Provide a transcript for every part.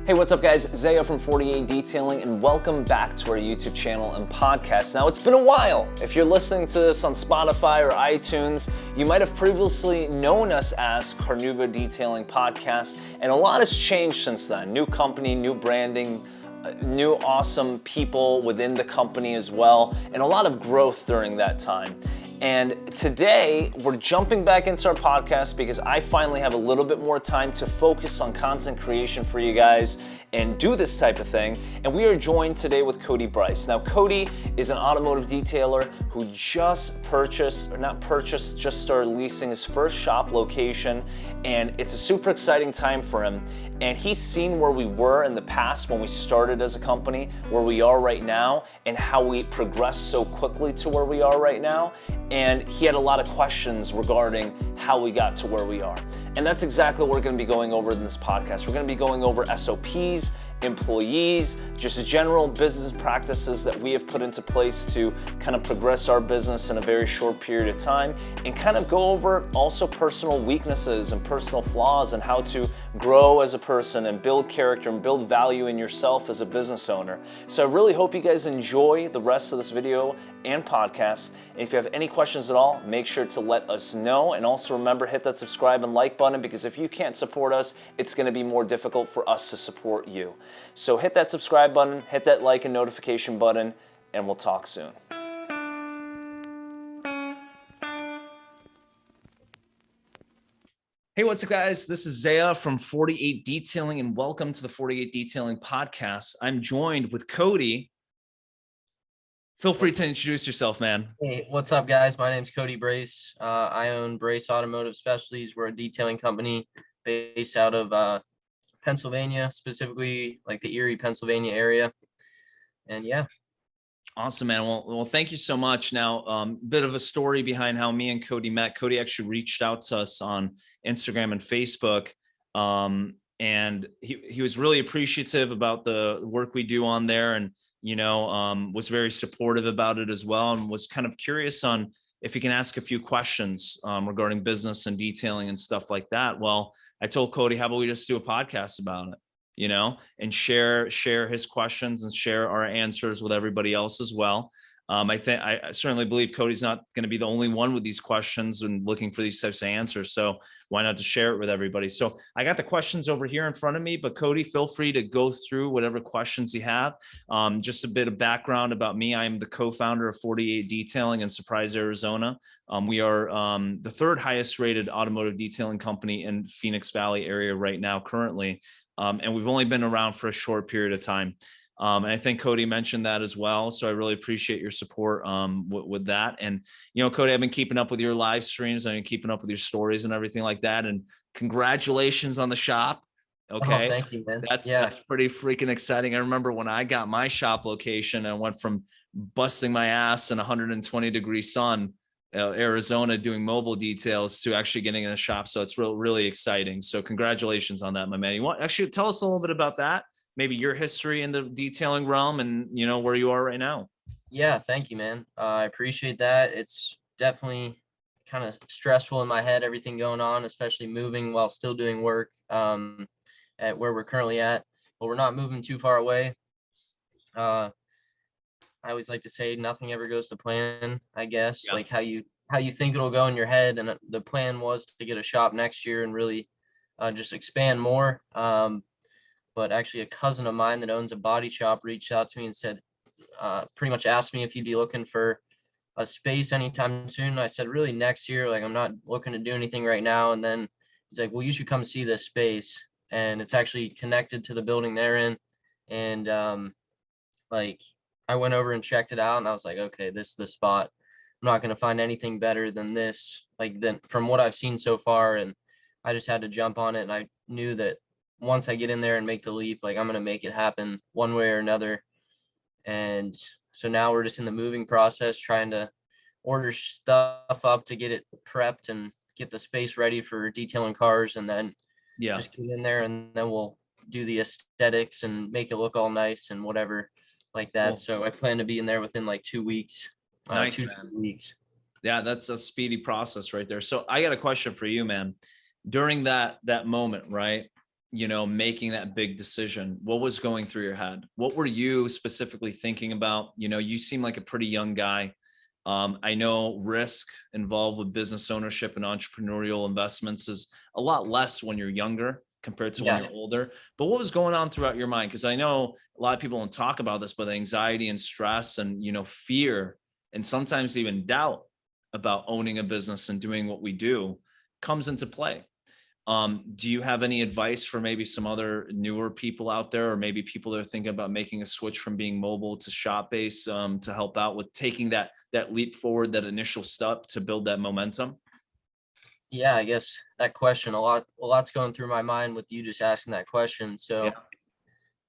Hey, what's up guys? Zaya from 48 Detailing and welcome back to our YouTube channel and podcast. Now, it's been a while. If you're listening to this on Spotify or iTunes, you might have previously known us as Carnuba Detailing Podcast, and a lot has changed since then. New company, new branding, new awesome people within the company as well, and a lot of growth during that time. And today, we're jumping back into our podcast because I finally have a little bit more time to focus on content creation for you guys and do this type of thing. And we are joined today with Cody Bryce. Now, Cody is an automotive detailer who just started leasing his first shop location. And it's a super exciting time for him. And he's seen where we were in the past when we started as a company, where we are right now, and how we progressed so quickly to where we are right now. And he had a lot of questions regarding how we got to where we are. And that's exactly what we're gonna be going over in this podcast. We're gonna be going over SOPs, employees, just general business practices that we have put into place to kind of progress our business in a very short period of time, and kind of go over also personal weaknesses and personal flaws and how to grow as a person and build character and build value in yourself as a business owner. So I really hope you guys enjoy the rest of this video and podcast. And if you have any questions at all, make sure to let us know. And also remember, hit that subscribe and like button, because if you can't support us, it's gonna be more difficult for us to support you. So hit that subscribe button, hit that like and notification button, and we'll talk soon. Hey, what's up guys? This is Zaya from 48 Detailing and welcome to the 48 Detailing Podcast. I'm joined with Cody. Feel free to introduce yourself, man. Hey, what's up guys? My name's Cody Brace. I own Brace Automotive Specialties. We're a detailing company based out of Pennsylvania, specifically like the Erie, Pennsylvania area. And yeah. Awesome, man. Well, thank you so much. Now, bit of a story behind how me and Cody met. Cody actually reached out to us on Instagram and Facebook, and he was really appreciative about the work we do on there, and was very supportive about it as well, and was kind of curious on if he can ask a few questions regarding business and detailing and stuff like that. Well, I told Cody, how about we just do a podcast about it? And share his questions and share our answers with everybody else as well. I certainly believe Cody's not going to be the only one with these questions and looking for these types of answers. So why not just share it with everybody? So I got the questions over here in front of me, but Cody, feel free to go through whatever questions you have. Just a bit of background about me. I am the co-founder of 48 Detailing in Surprise, Arizona. We are the third highest rated automotive detailing company in Phoenix Valley area right now currently. And we've only been around for a short period of time. And I think Cody mentioned that as well. So I really appreciate your support with that. And, Cody, I've been keeping up with your live streams. I've been keeping up with your stories and everything like that. And congratulations on the shop. Okay. Oh, thank you, man. That's pretty freaking exciting. I remember when I got my shop location, I went from busting my ass in 120-degree sun, Arizona, doing mobile details, to actually getting in a shop. So it's really exciting. So congratulations on that, my man. You want actually tell us a little bit about that, maybe your history in the detailing realm and where you are right now. Yeah, thank you, man. I appreciate that. It's definitely kind of stressful in my head, everything going on, especially moving while still doing work at where we're currently at. But we're not moving too far away. I always like to say nothing ever goes to plan, I guess. Yeah. Like how you think it'll go in your head. And the plan was to get a shop next year and really just expand more. But actually a cousin of mine that owns a body shop reached out to me and said, pretty much asked me if you'd be looking for a space anytime soon. I said, really next year, like I'm not looking to do anything right now. And then he's like, well, you should come see this space. And it's actually connected to the building they're in. And like I went over and checked it out and I was like, okay, this is the spot. I'm not going to find anything better than this, than from what I've seen so far. And I just had to jump on it. And I knew that once I get in there and make the leap, like I'm going to make it happen one way or another. And so now we're just in the moving process, trying to order stuff up to get it prepped and get the space ready for detailing cars. And then just get in there and then we'll do the aesthetics and make it look all nice and whatever like that. Cool. So I plan to be in there within like 2 weeks. Nice, 2 weeks. Yeah, that's a speedy process right there. So I got a question for you, man. During that moment, right? making that big decision? What was going through your head? What were you specifically thinking about? You seem like a pretty young guy. I know risk involved with business ownership and entrepreneurial investments is a lot less when you're younger compared to when Yeah. you're older. But what was going on throughout your mind? Because I know a lot of people don't talk about this, but anxiety and stress and, fear and sometimes even doubt about owning a business and doing what we do comes into play. Do you have any advice for maybe some other newer people out there, or maybe people that are thinking about making a switch from being mobile to shop based, to help out with taking that leap forward, that initial step to build that momentum? Yeah, I guess that question, a lot's going through my mind with you just asking that question. Yeah. So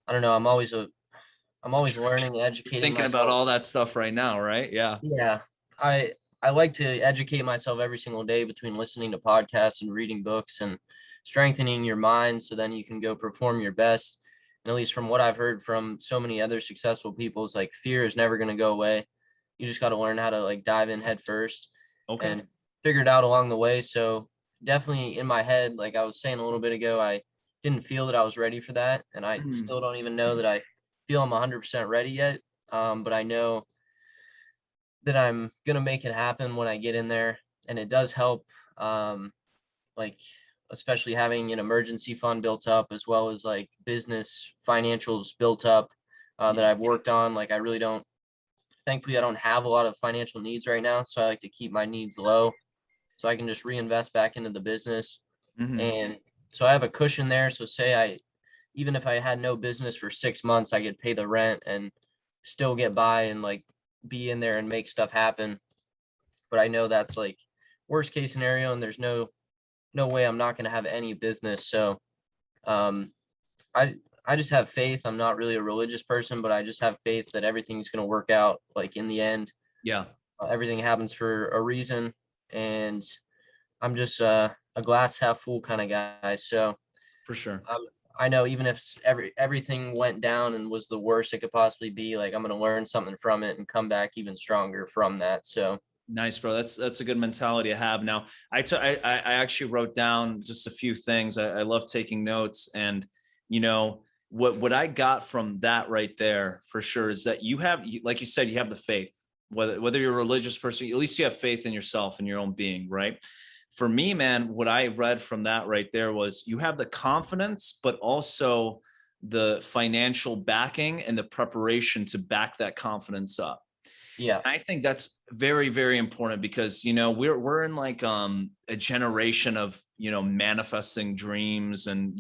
I don't know. I'm always learning and You're educating thinking about myself. all that stuff right now, right? Yeah. Yeah. I like to educate myself every single day between listening to podcasts and reading books and strengthening your mind so then you can go perform your best. And at least from what I've heard from so many other successful people, it's like fear is never going to go away. You just got to learn how to like dive in head first Okay. and figure it out along the way. So definitely in my head, like I was saying a little bit ago, I didn't feel that I was ready for that. And I Mhm. still don't even know that I feel I'm 100% ready yet. But I know that I'm gonna make it happen when I get in there, and it does help, um, like, especially having an emergency fund built up as well as, like, business financials built up, that Yeah. I've worked on. Like, I really don't thankfully, I don't have a lot of financial needs right now, so I like to keep my needs low, so I can just reinvest back into the business, Mhm. and so I have a cushion there, so say I even if I had no business for 6 months, I could pay the rent and still get by and, like, be in there and make stuff happen. But I know that's like worst case scenario, and there's no way I'm not going to have any business. So um, I just have faith. I'm not really a religious person, but I just have faith that everything's going to work out. Like in the end, Yeah, everything happens for a reason, and I'm just a glass half full kind of guy. So for sure. um, I know even if everything went down and was the worst it could possibly be, like I'm going to learn something from it and come back even stronger from that. So Nice, bro. That's a good mentality to have. Now, I actually wrote down just a few things. I love taking notes, and what I got from that right there for sure is that like you said, you have the faith. Whether you're a religious person, at least you have faith in yourself and your own being, right? For me, man, what I read from that right there was you have the confidence, but also the financial backing and the preparation to back that confidence up. yeah, I think that's very, very important because we're in like a generation of manifesting dreams and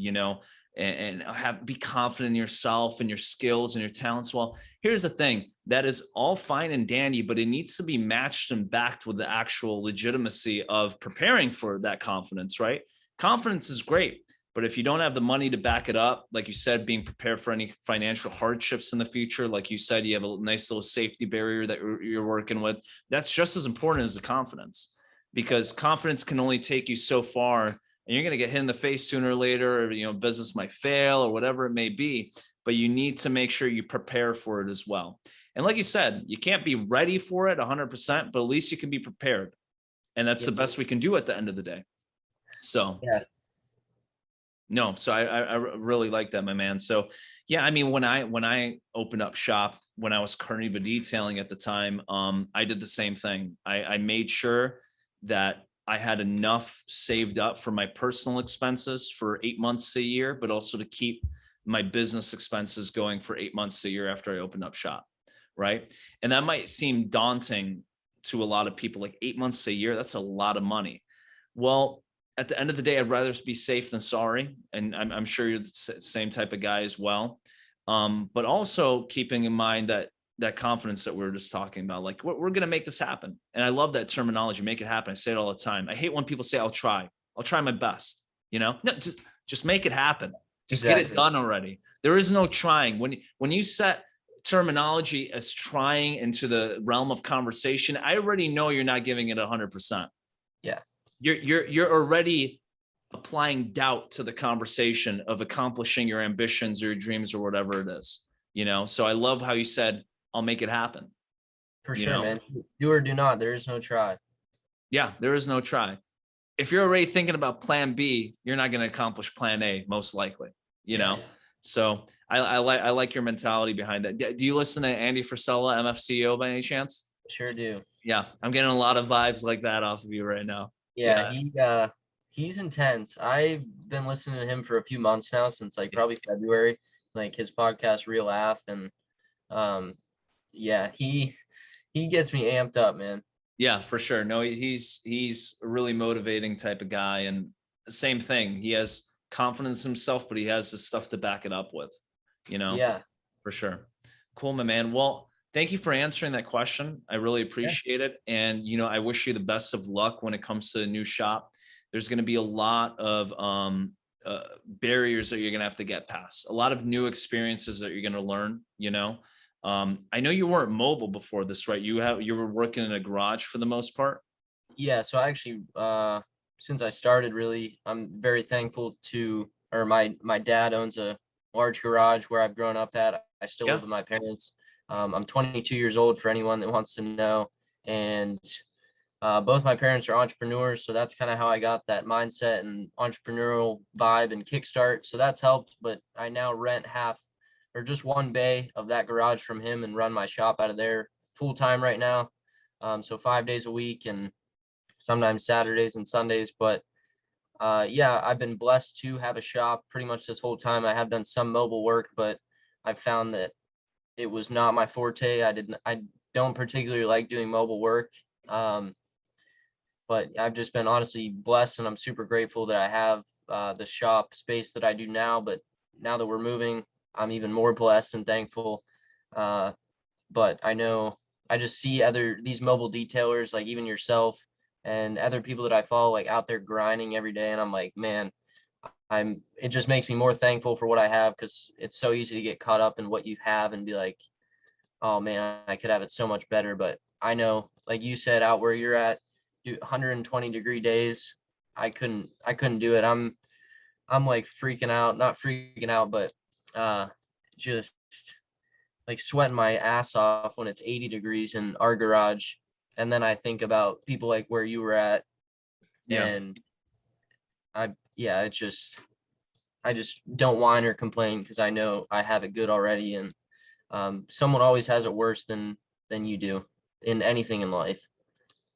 and have be confident in yourself and your skills and your talents. Well, here's the thing, that is all fine and dandy, but it needs to be matched and backed with the actual legitimacy of preparing for that confidence, right? Confidence is great, but if you don't have the money to back it up, like you said, being prepared for any financial hardships in the future, like you said, you have a nice little safety barrier that you're working with. That's just as important as the confidence, because confidence can only take you so far, and you're going to get hit in the face sooner or later, or, business might fail or whatever it may be, but you need to make sure you prepare for it as well. And like you said, you can't be ready for it 100%, but at least you can be prepared. And that's yeah, the best we can do at the end of the day. So yeah. no, so I really like that, my man. So yeah, I mean, when I opened up shop, when I was Carnival detailing at the time, I did the same thing. I made sure that I had enough saved up for my personal expenses for 8 months a year, but also to keep my business expenses going for 8 months a year after I opened up shop. Right. And that might seem daunting to a lot of people, like 8 months a year, that's a lot of money. Well, at the end of the day, I'd rather be safe than sorry. And I'm sure you're the same type of guy as well. But also keeping in mind that confidence that we were just talking about, like we're going to make this happen. And I love that terminology, make it happen. I say it all the time. I hate when people say, I'll try my best, no, just make it happen. Just get it Exactly. done already. There is no trying. When you set terminology as trying into the realm of conversation, I already know you're not giving it 100%. Yeah. You're already applying doubt to the conversation of accomplishing your ambitions or your dreams or whatever it is, so I love how you said, I'll make it happen. For you sure, know man. Do or do not. There is no try. yeah, there is no try. if you're already thinking about plan B, you're not going to accomplish plan A, most likely, you know? So I like your mentality behind that. Do you listen to Andy Frisella, MFCEO, by any chance? Sure do. Yeah. I'm getting a lot of vibes like that off of you right now. Yeah, he's intense. I've been listening to him for a few months now, since like probably February, like his podcast Real Af, and yeah, he gets me amped up, man. Yeah, for sure. No, he's a really motivating type of guy, and same thing. He has confidence in himself, but he has the stuff to back it up with, you know, Yeah. for sure. Cool, my man. Well, thank you for answering that question. I really appreciate it. And, you know, I wish you the best of luck when it comes to a new shop. There's going to be a lot of barriers that you're going to have to get past, a lot of new experiences that you're going to learn, you know. I know you weren't mobile before this, right? You were working in a garage for the most part. Yeah, so I actually, since I started, really, I'm very thankful to, or my dad owns a large garage where I've grown up at. I still live Yeah. with my parents. I'm 22 years old, for anyone that wants to know, and both my parents are entrepreneurs, so that's kind of how I got that mindset and entrepreneurial vibe and kickstart. So that's helped. But I now rent half or just one bay of that garage from him and run my shop out of there full time right now. So 5 days a week and sometimes Saturdays and Sundays. But yeah, I've been blessed to have a shop pretty much this whole time. I have done some mobile work, but I've found that it was not my forte. I don't particularly like doing mobile work. But I've just been honestly blessed, and I'm super grateful that I have the shop space that I do now. But now that we're moving, I'm even more blessed and thankful. Uh, but I know I just see these mobile detailers, like even yourself and other people that I follow, like out there grinding every day, and I'm like, man, it just makes me more thankful for what I have, because it's so easy to get caught up in what you have and be like, oh man, I could have it so much better. But I know, like you said, out where you're at, 120-degree days, I couldn't do it. I'm like freaking out, not freaking out, but just like sweating my ass off when it's 80 degrees in our garage. And then I think about people like where you were at, Yeah. and yeah, I just don't whine or complain, because I know I have it good already. And someone always has it worse than you do in anything in life.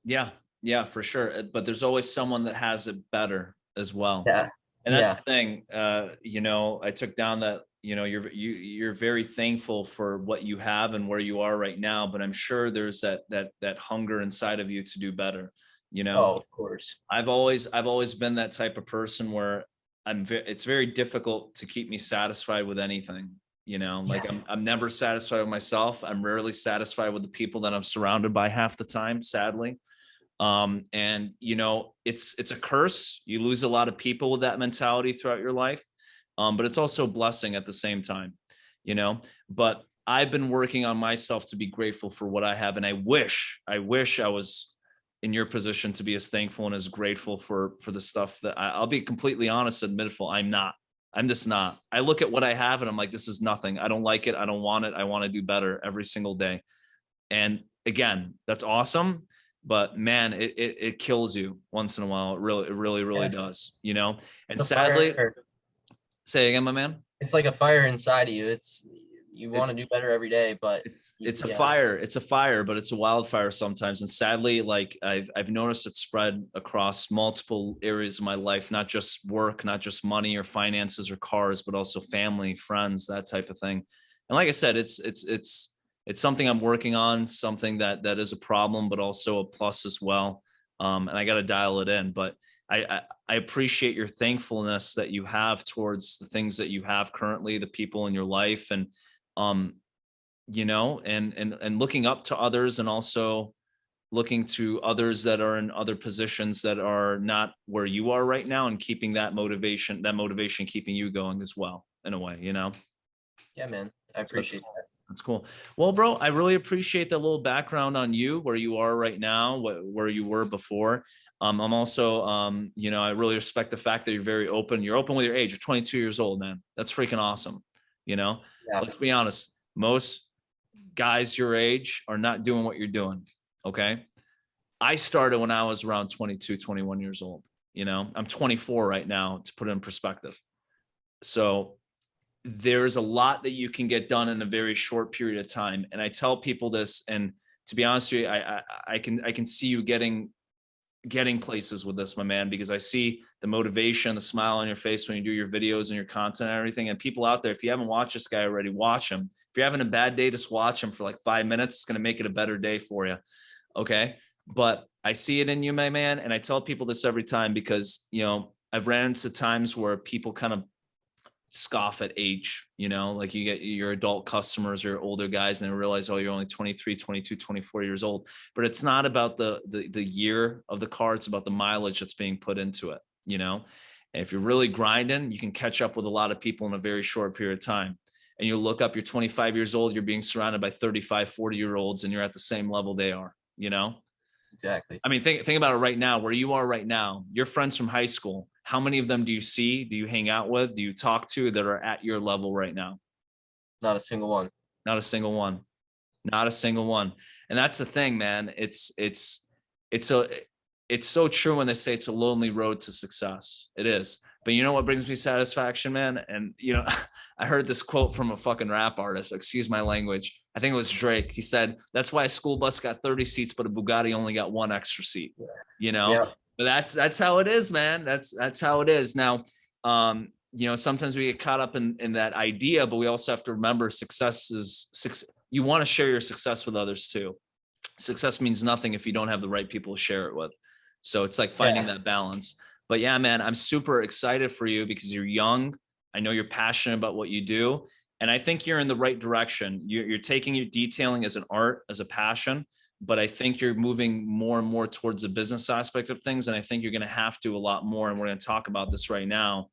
Yeah. Yeah, for sure. But there's always someone that has it better as well. Yeah. And that's Yeah. the thing. You know, I took down that, you know, you're very thankful for what you have and where you are right now, but I'm sure there's that hunger inside of you to do better. You know, Oh, of course. I've always been that type of person where it's very difficult to keep me satisfied with anything. You know, like Yeah. I'm never satisfied with myself. I'm rarely satisfied with the people that I'm surrounded by half the time, sadly. And you know, it's a curse. You lose a lot of people with that mentality throughout your life. But it's also a blessing at the same time, you know. But I've been working on myself to be grateful for what I have, and I wish I was in your position to be as thankful and as grateful for the stuff that I'll be completely honest and admitful. I'm not. I'm just not. I look at what I have and I'm like, this is nothing. I don't like it. I don't want it. I want to do better every single day. And again, that's awesome. But man, it kills you once in a while. It really Yeah. does, you know? And It's a sadly, fire. say again, my man. It's like a fire inside of you. You want to It's do better every day, but it's a yeah. fire. It's a fire, but it's a wildfire sometimes. And sadly, like I've noticed it spread across multiple areas of my life, not just work, not just money or finances or cars, but also family, friends, that type of thing. And like I said, it's something I'm working on, something that is a problem, but also a plus as well. And I got to dial it in. But I appreciate your thankfulness that you have towards the things that you have currently, the people in your life, and um, you know, and looking up to others, and also looking to others that are in other positions that are not where you are right now, and keeping that motivation keeping you going as well, in a way, you know. Yeah, man. I So that's appreciate cool. that. That's cool. Well, bro, I really appreciate that little background on you, where you are right now, where you were before. I'm also, you know, I really respect the fact that you're very open. You're open with your age. You're 22 years old, man. That's freaking awesome. You know, Yeah. let's be honest. Most guys your age are not doing what you're doing. Okay. I started when I was around 22, 21 years old. You know, I'm 24 right now, to put it in perspective. So there's a lot that you can get done in a very short period of time. And I tell people this, and to be honest with you, I can see you getting places with this, my man, because I see the motivation, the smile on your face when you do your videos and your content and everything. And people out there, if you haven't watched this guy already, watch him. If you're having a bad day, just watch him for like 5 minutes. It's going to make it a better day for you. Okay. But I see it in you, my man. And I tell people this every time because, you know, I've ran into times where people kind of scoff at age, you know, like you get your adult customers or older guys and they realize, oh, you're only 23, 22, 24 years old. But it's not about the year of the car. It's about the mileage that's being put into it, you know? And if you're really grinding, you can catch up with a lot of people in a very short period of time. And you look up, you're 25 years old, you're being surrounded by 35, 40-year-olds, and you're at the same level they are, you know? Exactly. I mean, think about it right now, where you are right now, your friends from high school, how many of them do you see, do you hang out with, do you talk to that are at your level right now? Not a single one. Not a single one. Not a single one. And that's the thing, man. So it's so true when they say it's a lonely road to success. It is. But you know what brings me satisfaction, man? And you know, I heard this quote from a fucking rap artist, excuse my language. I think it was Drake. He said, that's why a school bus got 30 seats, but a Bugatti only got one extra seat, you know? Yeah. But that's how it is, man. That's how it is. Now, you know, sometimes we get caught up in that idea, but we also have to remember success is success. You want to share your success with others too. Success means nothing if you don't have the right people to share it with. So it's like finding that balance. But yeah, man, I'm super excited for you because you're young. I know you're passionate about what you do. And I think you're in the right direction. You're taking your detailing as an art, as a passion, but I think you're moving more and more towards the business aspect of things. And I think you're going to have to a lot more. And we're going to talk about this right now,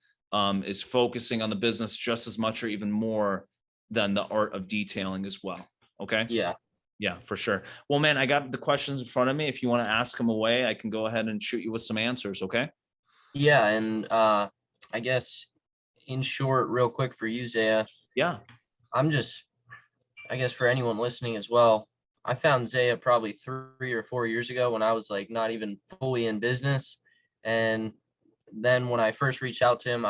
is focusing on the business just as much or even more than the art of detailing as well. Okay. Yeah. Yeah, for sure. Well, man, I got the questions in front of me. If you want to ask them away, I can go ahead and shoot you with some answers. Okay. Yeah. And I guess in short, real quick for you, Zaya, Yeah. I'm just, I guess for anyone listening as well, I found Zaya probably 3 or 4 years ago when I was like not even fully in business. And then when I first reached out to him,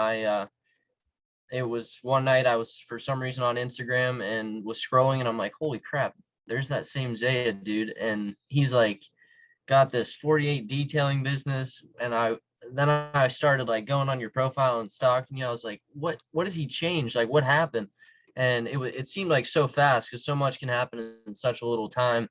it was one night I was for some reason on Instagram and was scrolling and I'm like, holy crap, there's that same Zaya dude. And he's like got this 48 detailing business. And then I started like going on your profile and stalking you. I was like, what did he change? Like what happened? And it seemed like so fast because so much can happen in such a little time.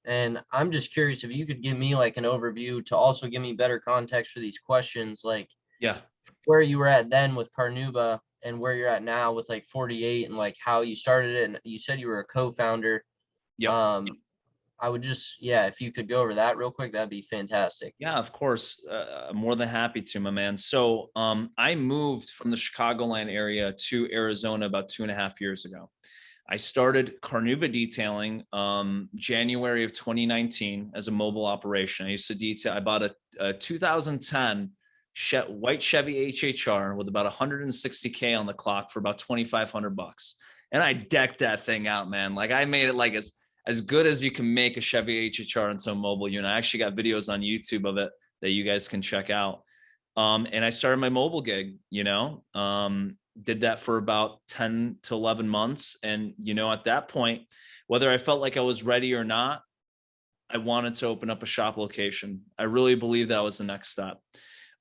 And I'm just curious if you could give me like an overview to also give me better context for these questions, like Yeah. where you were at then with Carnuba and where you're at now with like 48 and like how you started it. And you said you were a co-founder. Yep. I would just, yeah, if you could go over that real quick, that'd be fantastic. Yeah, of course. I'm more than happy to, my man. So I moved from the Chicagoland area to Arizona about 2.5 years ago. I started Carnuba Detailing January of 2019 as a mobile operation. I used to detail, I bought a 2010 white Chevy HHR with about 160K on the clock for about 2,500 bucks. And I decked that thing out, man. Like I made it like as good as you can make a Chevy HHR into a mobile unit. I actually got videos on YouTube of it that you guys can check out. And I started my mobile gig, you know, did that for about 10 to 11 months. And, you know, at that point, whether I felt like I was ready or not, I wanted to open up a shop location. I really believe that was the next step.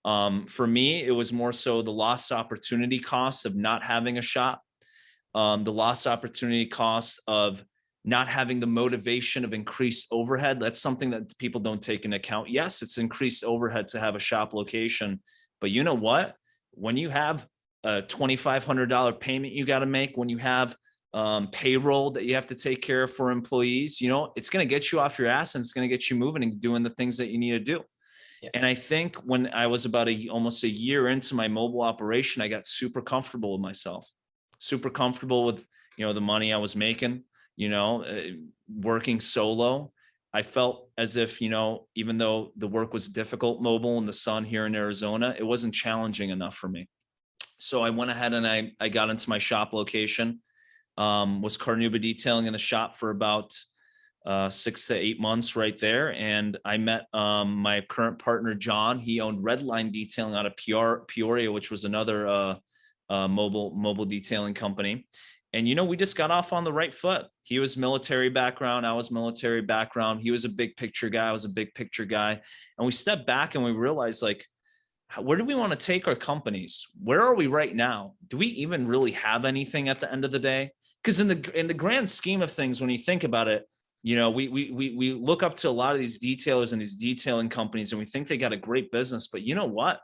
For me, it was more so the lost opportunity cost of not having a shop, the lost opportunity cost of not having the motivation of increased overhead. That's something that people don't take into account. Yes, it's increased overhead to have a shop location, but you know what? When you have a $2,500 payment you got to make, when you have payroll that you have to take care of for employees, you know, it's going to get you off your ass and it's going to get you moving and doing the things that you need to do. Yeah. And I think when I was about almost a year into my mobile operation, I got super comfortable with myself, super comfortable with, you know, the money I was making, you know, working solo. I felt as if, you know, even though the work was difficult, mobile in the sun here in Arizona, it wasn't challenging enough for me. So I went ahead and I got into my shop location, was Carnuba Detailing in the shop for about 6 to 8 months right there. And I met my current partner, John. He owned Redline Detailing out of Peoria, which was another mobile detailing company. And, we just got off on the right foot. He was military background. I was military background. He was a big picture guy. I was a big picture guy. And we stepped back and we realized, like, where do we want to take our companies? Where are we right now? Do we even really have anything at the end of the day? Because in the grand scheme of things, when you think about it, we look up to a lot of these detailers and these detailing companies, and we think they got a great business, but you know what?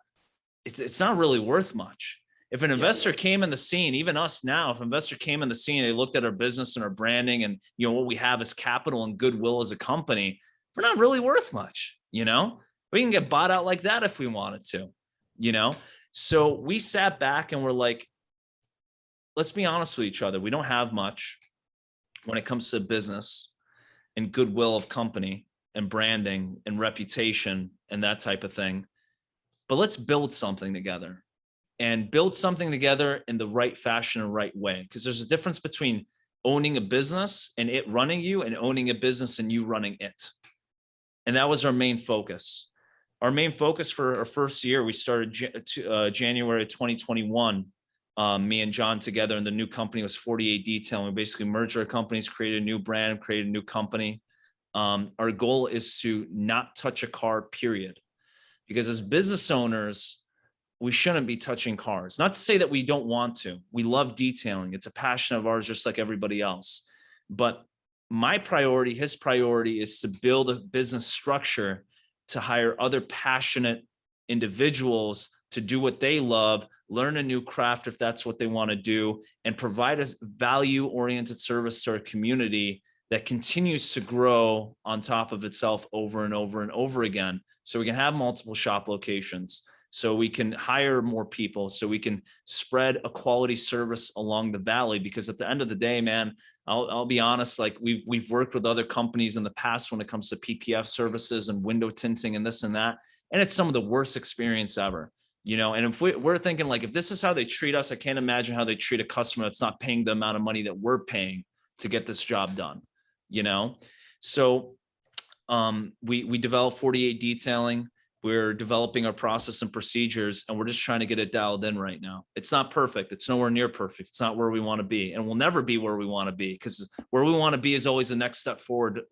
It's not really worth much. If an investor came in the scene, even us now, if an investor came in the scene, they looked at our business and our branding and, what we have as capital and goodwill as a company, we're not really worth much. We can get bought out like that if we wanted to, So we sat back and we're like, let's be honest with each other. We don't have much when it comes to business and goodwill of company and branding and reputation and that type of thing. But let's build something together, and build something together in the right fashion and right way. Because there's a difference between owning a business and it running you, and owning a business and you running it. And that was our main focus. Our main focus for our first year, we started January 2021. Me and John together, and the new company was 48 Detail. We basically merged our companies, created a new brand, created a new company. Our goal is to not touch a car, period. Because as business owners, we shouldn't be touching cars. Not to say that we don't want to. We love detailing. It's a passion of ours, just like everybody else. But my priority, his priority, is to build a business structure to hire other passionate individuals to do what they love, learn a new craft if that's what they want to do, and provide a value-oriented service to our community that continues to grow on top of itself over and over and over again. So we can have multiple shop locations, so we can hire more people, so we can spread a quality service along the valley. Because at the end of the day, man, I'll be honest, like we've worked with other companies in the past when it comes to PPF services and window tinting and this and that, and it's some of the worst experience ever. And if we're thinking, like, if this is how they treat us, I can't imagine how they treat a customer that's not paying the amount of money that we're paying to get this job done. So we developed 48 Detailing. We're developing our process and procedures, and we're just trying to get it dialed in right now. It's not perfect. It's nowhere near perfect. It's not where we want to be, and we'll never be where we want to be, because where we want to be is always the next step forward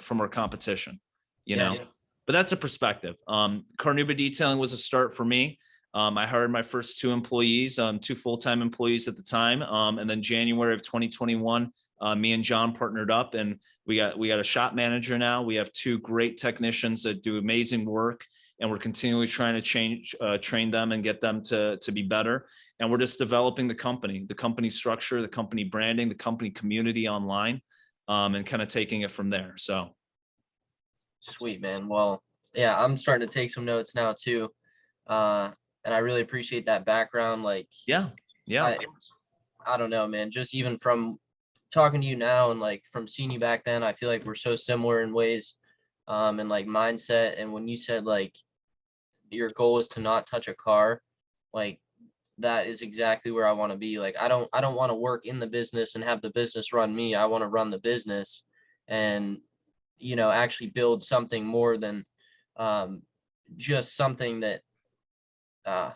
from our competition, But that's a perspective. Carnuba Detailing was a start for me. I hired my first 2 employees, 2 full-time employees at the time. And then January of 2021, me and John partnered up, and we got a shop manager now. We have 2 great technicians that do amazing work, and we're continually trying to train them and get them to be better. And we're just developing the company structure, the company branding, the company community online, and kind of taking it from there. So. Sweet, man. Well, yeah, I'm starting to take some notes now too. And I really appreciate that background. Like, yeah. I don't know, man, just even from talking to you now and like from seeing you back then, I feel like we're so similar in ways, and like mindset. And when you said like your goal is to not touch a car, like that is exactly where I want to be. Like, I don't want to work in the business and have the business run me. I want to run the business and, actually build something more than just something that, a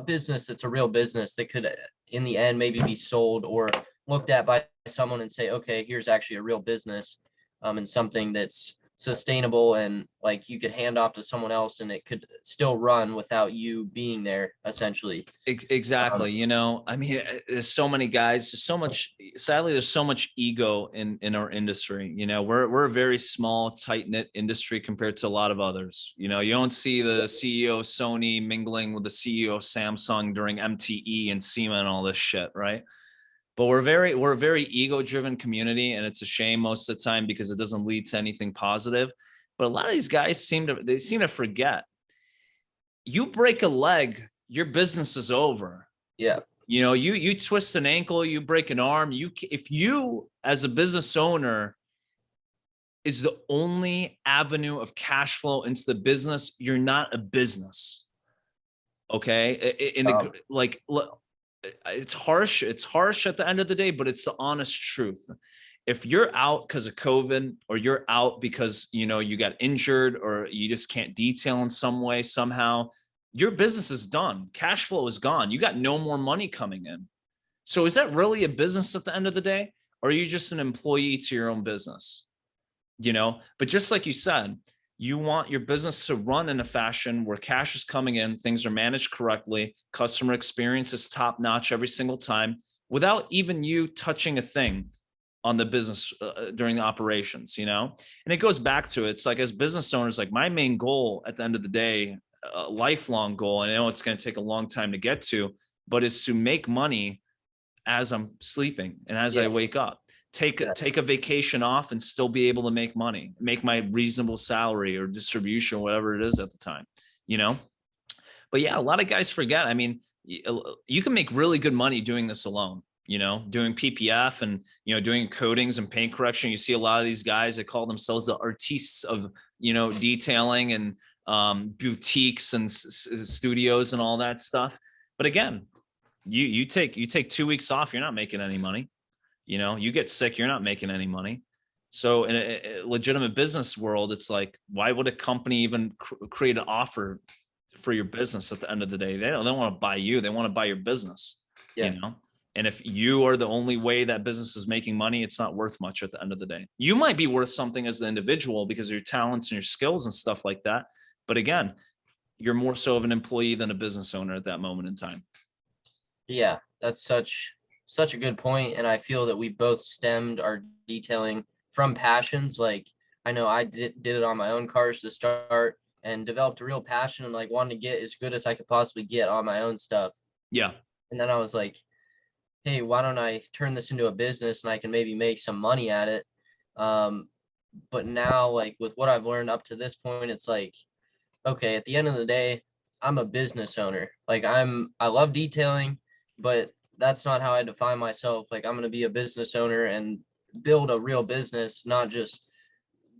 business that's a real business that could in the end maybe be sold or looked at by someone and say, okay, here's actually a real business, and something that's sustainable and like you could hand off to someone else and it could still run without you being there, essentially. Exactly. I mean, there's so many guys, sadly, there's so much ego in our industry. We're a very small, tight-knit industry compared to a lot of others. You don't see the CEO of Sony mingling with the CEO of Samsung during MTE and SEMA and all this shit, right? But we're a very ego-driven community, and it's a shame most of the time because it doesn't lead to anything positive. But a lot of these guys seem to forget. You break a leg, your business is over. Yeah. You twist an ankle, you break an arm. If you as a business owner is the only avenue of cash flow into the business, you're not a business. Okay. it's harsh. It's harsh at the end of the day, but it's the honest truth. If you're out because of COVID, or you're out because, you got injured, or you just can't detail in some way, somehow, your business is done. Cash flow is gone. You got no more money coming in. So is that really a business at the end of the day? Or are you just an employee to your own business? But just like you said, you want your business to run in a fashion where cash is coming in, things are managed correctly, customer experience is top notch every single time, without even you touching a thing on the business during the operations, and it goes back to, it's like, as business owners, like, my main goal at the end of the day, a lifelong goal, and I know it's going to take a long time to get to, but is to make money as I'm sleeping and as I wake up. Take a vacation off and still be able to make money, make my reasonable salary or distribution, whatever it is at the time, But yeah, a lot of guys forget. I mean, you can make really good money doing this alone, doing PPF and, doing coatings and paint correction. You see a lot of these guys that call themselves the artistes of, detailing and boutiques and studios and all that stuff. But again, you take 2 weeks off, you're not making any money. You get sick, you're not making any money. So in a legitimate business world, it's like, why would a company even create an offer for your business at the end of the day? They don't want to buy you. They want to buy your business, And if you are the only way that business is making money, it's not worth much at the end of the day. You might be worth something as an individual because of your talents and your skills and stuff like that. But again, you're more so of an employee than a business owner at that moment in time. Yeah, that's such a good point, and I feel that we both stemmed our detailing from passions. Like, I know I did it on my own cars to start, and developed a real passion and like wanted to get as good as I could possibly get on my own stuff. Yeah. And then I was like, hey, why don't I turn this into a business and I can maybe make some money at it? But now, like, with what I've learned up to this point, it's like, okay, at the end of the day, I'm a business owner. Like, I love detailing, but that's not how I define myself. Like, I'm going to be a business owner and build a real business, not just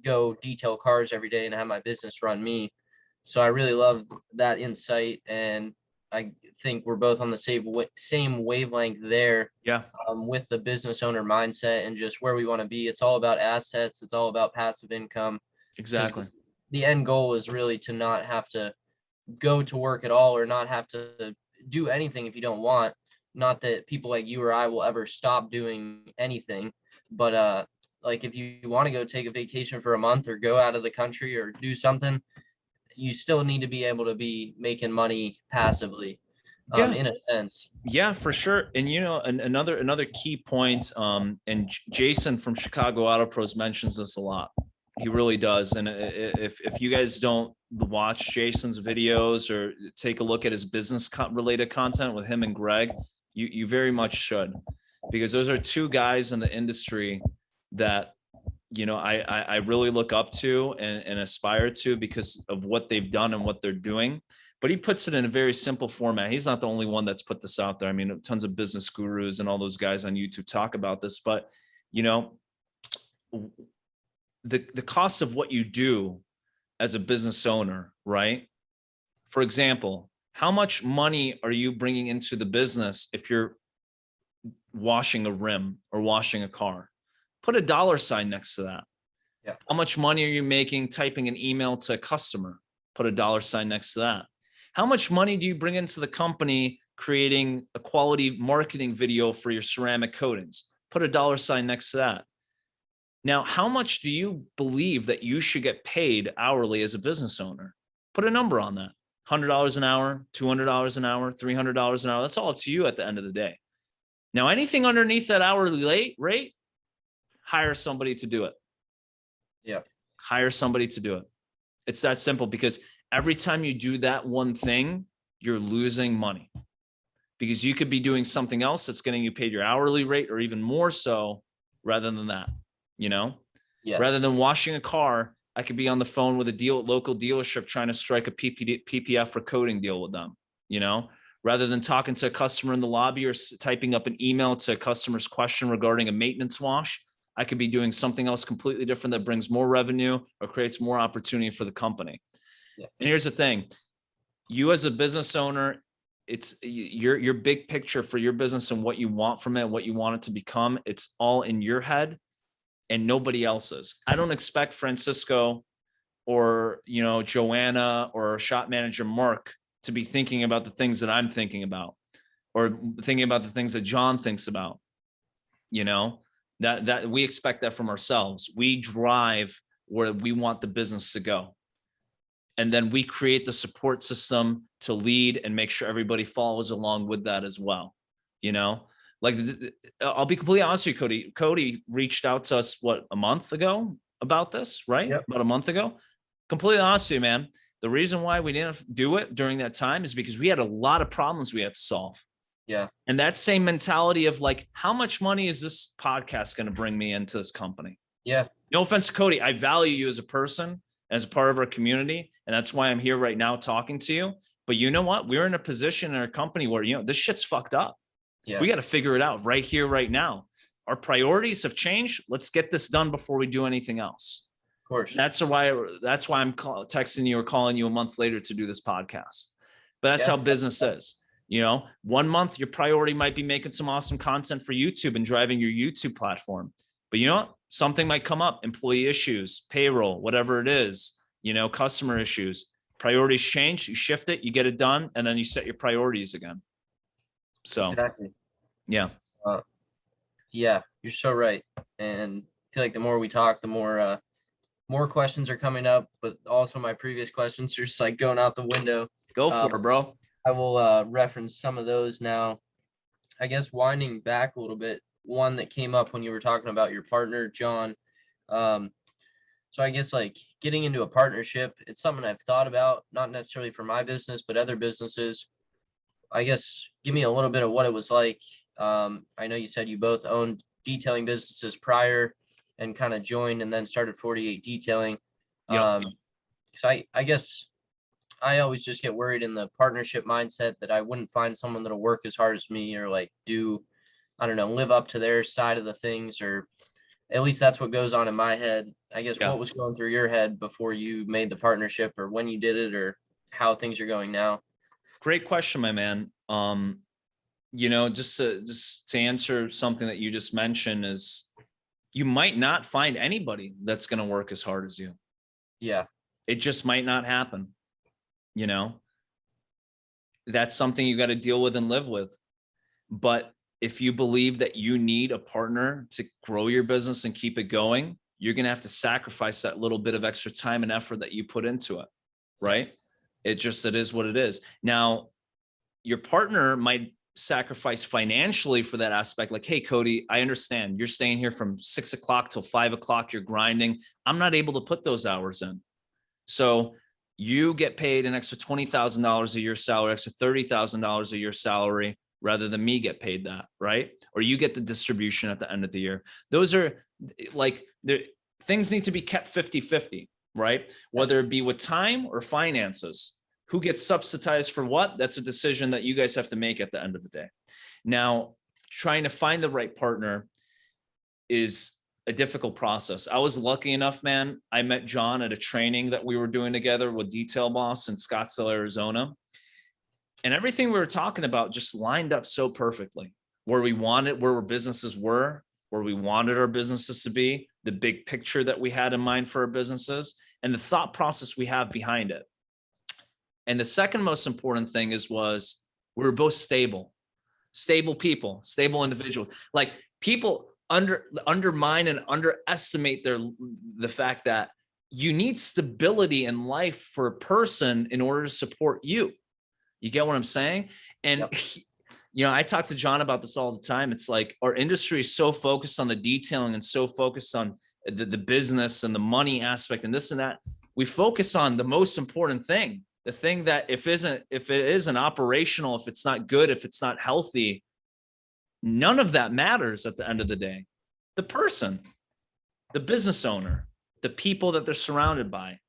go detail cars every day and have my business run me. So I really love that insight, and I think we're both on the same wavelength there. Yeah. With the business owner mindset and just where we want to be. It's all about assets. It's all about passive income. Exactly. The end goal is really to not have to go to work at all, or not have to do anything if you don't want. Not that people like you or I will ever stop doing anything, but like, if you want to go take a vacation for a month or go out of the country or do something, you still need to be able to be making money passively, in a sense. Yeah, for sure. And another key point, and Jason from Chicago Auto Pros mentions this a lot. He really does. And if you guys don't watch Jason's videos or take a look at his business related content with him and Greg, you very much should, because those are two guys in the industry that, I really look up to and aspire to because of what they've done and what they're doing. But he puts it in a very simple format. He's not the only one that's put this out there. I mean, tons of business gurus and all those guys on YouTube talk about this, but the cost of what you do as a business owner, right? For example, how much money are you bringing into the business if you're washing a rim or washing a car? Put a dollar sign next to that. Yeah. How much money are you making typing an email to a customer? Put a dollar sign next to that. How much money do you bring into the company creating a quality marketing video for your ceramic coatings? Put a dollar sign next to that. Now, how much do you believe that you should get paid hourly as a business owner? Put a number on that. $100 an hour, $200 an hour, $300 an hour. That's all up to you at the end of the day. Now, anything underneath that hourly rate, hire somebody to do it. Yeah. Hire somebody to do it. It's that simple, because every time you do that one thing, you're losing money, because you could be doing something else that's getting you paid your hourly rate or even more so rather than that, Yes. Rather than washing a car, I could be on the phone with a local dealership trying to strike a PPF or coating deal with them, rather than talking to a customer in the lobby or typing up an email to a customer's question regarding a maintenance wash. I could be doing something else completely different that brings more revenue or creates more opportunity for the company. Yeah. And here's the thing. You as a business owner, it's your big picture for your business and what you want from it, what you want it to become. It's all in your head and nobody else's. I don't expect Francisco or, Joanna or shop manager Mark to be thinking about the things that I'm thinking about, or thinking about the things that John thinks about. That we expect that from ourselves. We drive where we want the business to go. And then we create the support system to lead and make sure everybody follows along with that as well. Like, I'll be completely honest with you, Cody. Cody reached out to us, a month ago about this, right? Yep. About a month ago. Completely honest with you, man. The reason why we didn't do it during that time is because we had a lot of problems we had to solve. Yeah. And that same mentality of like, how much money is this podcast going to bring me into this company? Yeah. No offense to Cody. I value you as a person, as a part of our community. And that's why I'm here right now talking to you. But you know what? We're in a position in our company where, this shit's fucked up. Yeah. We got to figure it out right here, right now. Our priorities have changed. Let's get this done before we do anything else. Of course. That's why I'm texting you or calling you a month later to do this podcast. But that's how business is. 1 month, your priority might be making some awesome content for YouTube and driving your YouTube platform. But you know what? Something might come up, employee issues, payroll, whatever it is, customer issues. Priorities change, you shift it, you get it done, and then you set your priorities again. So, exactly. Yeah. Yeah, you're so right. And I feel like the more we talk, the more questions are coming up, but also my previous questions are just like going out the window. Go for it, bro. I will reference some of those now. I guess winding back a little bit, one that came up when you were talking about your partner, John. So I guess like getting into a partnership, it's something I've thought about, not necessarily for my business, but other businesses. I guess give me a little bit of what it was like. I know you said you both owned detailing businesses prior and kind of joined and then started 48 Detailing. Yep. So I guess I always just get worried in the partnership mindset that I wouldn't find someone that'll work as hard as me, or like live up to their side of the things, or at least that's what goes on in my head. I guess what was going through your head before you made the partnership, or when you did it, or how things are going now? Great question, my man. Just to answer something that you just mentioned is, you might not find anybody that's going to work as hard as you. Yeah. It just might not happen. That's something you got to deal with and live with. But if you believe that you need a partner to grow your business and keep it going, you're going to have to sacrifice that little bit of extra time and effort that you put into it. Right. It is what it is. Now, your partner might sacrifice financially for that aspect. Like, hey, Cody, I understand you're staying here from 6 o'clock till 5 o'clock. You're grinding. I'm not able to put those hours in. So you get paid an extra $20,000 a year salary, extra $30,000 a year salary, rather than me get paid that. Right. Or you get the distribution at the end of the year. Those are like, things need to be kept 50-50, right? Whether it be with time or finances. Who gets subsidized for what? That's a decision that you guys have to make at the end of the day. Now, trying to find the right partner is a difficult process. I was lucky enough, man. I met John at a training that we were doing together with Detail Boss in Scottsdale, Arizona. And everything we were talking about just lined up so perfectly. Where our businesses were, where we wanted our businesses to be, the big picture that we had in mind for our businesses, and the thought process we have behind it. And the second most important thing was we were both stable people, stable individuals. Like, people undermine and underestimate the fact that you need stability in life for a person in order to support you. You get what I'm saying? And I talk to John about this all the time. It's like, our industry is so focused on the detailing and so focused on the business and the money aspect and this and that. We focus on the most important thing. The thing that if it isn't operational, if it's not good, if it's not healthy, none of that matters at the end of the day. The person, the business owner, the people that they're surrounded by,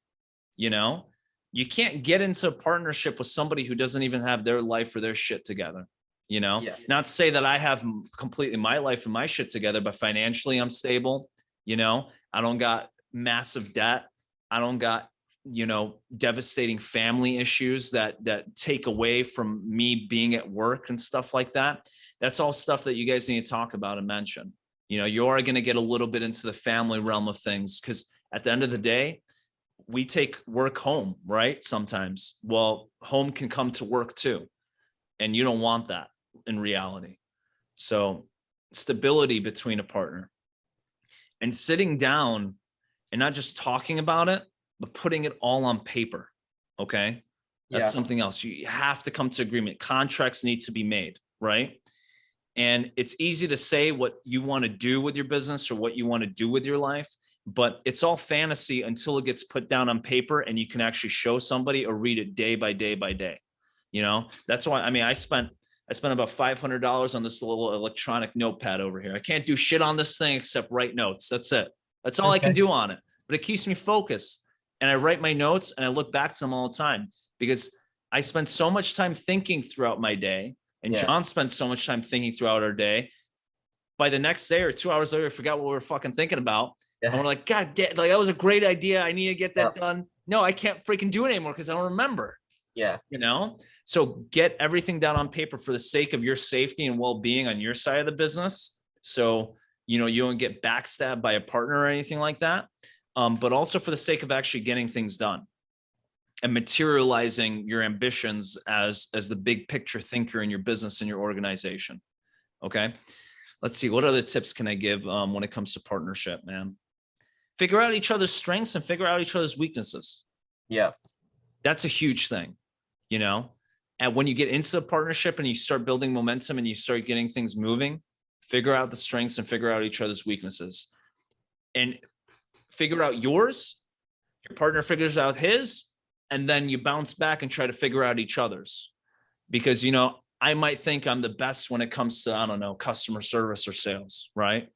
you can't get into a partnership with somebody who doesn't even have their life or their shit together. Not to say that I have completely my life and my shit together, but financially I'm stable. I don't got massive debt. I don't got devastating family issues that take away from me being at work and stuff like that. That's all stuff that you guys need to talk about and mention. You are going to get a little bit into the family realm of things, because at the end of the day, we take work home, right? Sometimes. Well, home can come to work too. And you don't want that in reality. So stability between a partner, and sitting down and not just talking about it, but putting it all on paper. Okay. That's something else. You have to come to agreement. Contracts need to be made, right? And it's easy to say what you want to do with your business or what you want to do with your life, but it's all fantasy until it gets put down on paper and you can actually show somebody or read it day by day by day. That's why, I spent about $500 on this little electronic notepad over here. I can't do shit on this thing except write notes. That's it. That's all I can do on it, but it keeps me focused. And I write my notes and I look back to them all the time, because I spend so much time thinking throughout my day. And John spent so much time thinking throughout our day. By the next day or 2 hours later, I forgot what we were fucking thinking about. And we're like, God damn, like that was a great idea. I need to get that done. No, I can't freaking do it anymore because I don't remember. So get everything down on paper for the sake of your safety and well-being on your side of the business. So, you don't get backstabbed by a partner or anything like that. But also for the sake of actually getting things done and materializing your ambitions as the big picture thinker in your business and your organization. Okay. Let's see. What other tips can I give when it comes to partnership, man? Figure out each other's strengths and figure out each other's weaknesses. Yeah. That's a huge thing, and when you get into the partnership and you start building momentum and you start getting things moving, figure out the strengths and figure out each other's weaknesses, and figure out yours. Your partner figures out his, and then you bounce back and try to figure out each other's, because, I might think I'm the best when it comes to, I don't know, customer service or sales, right?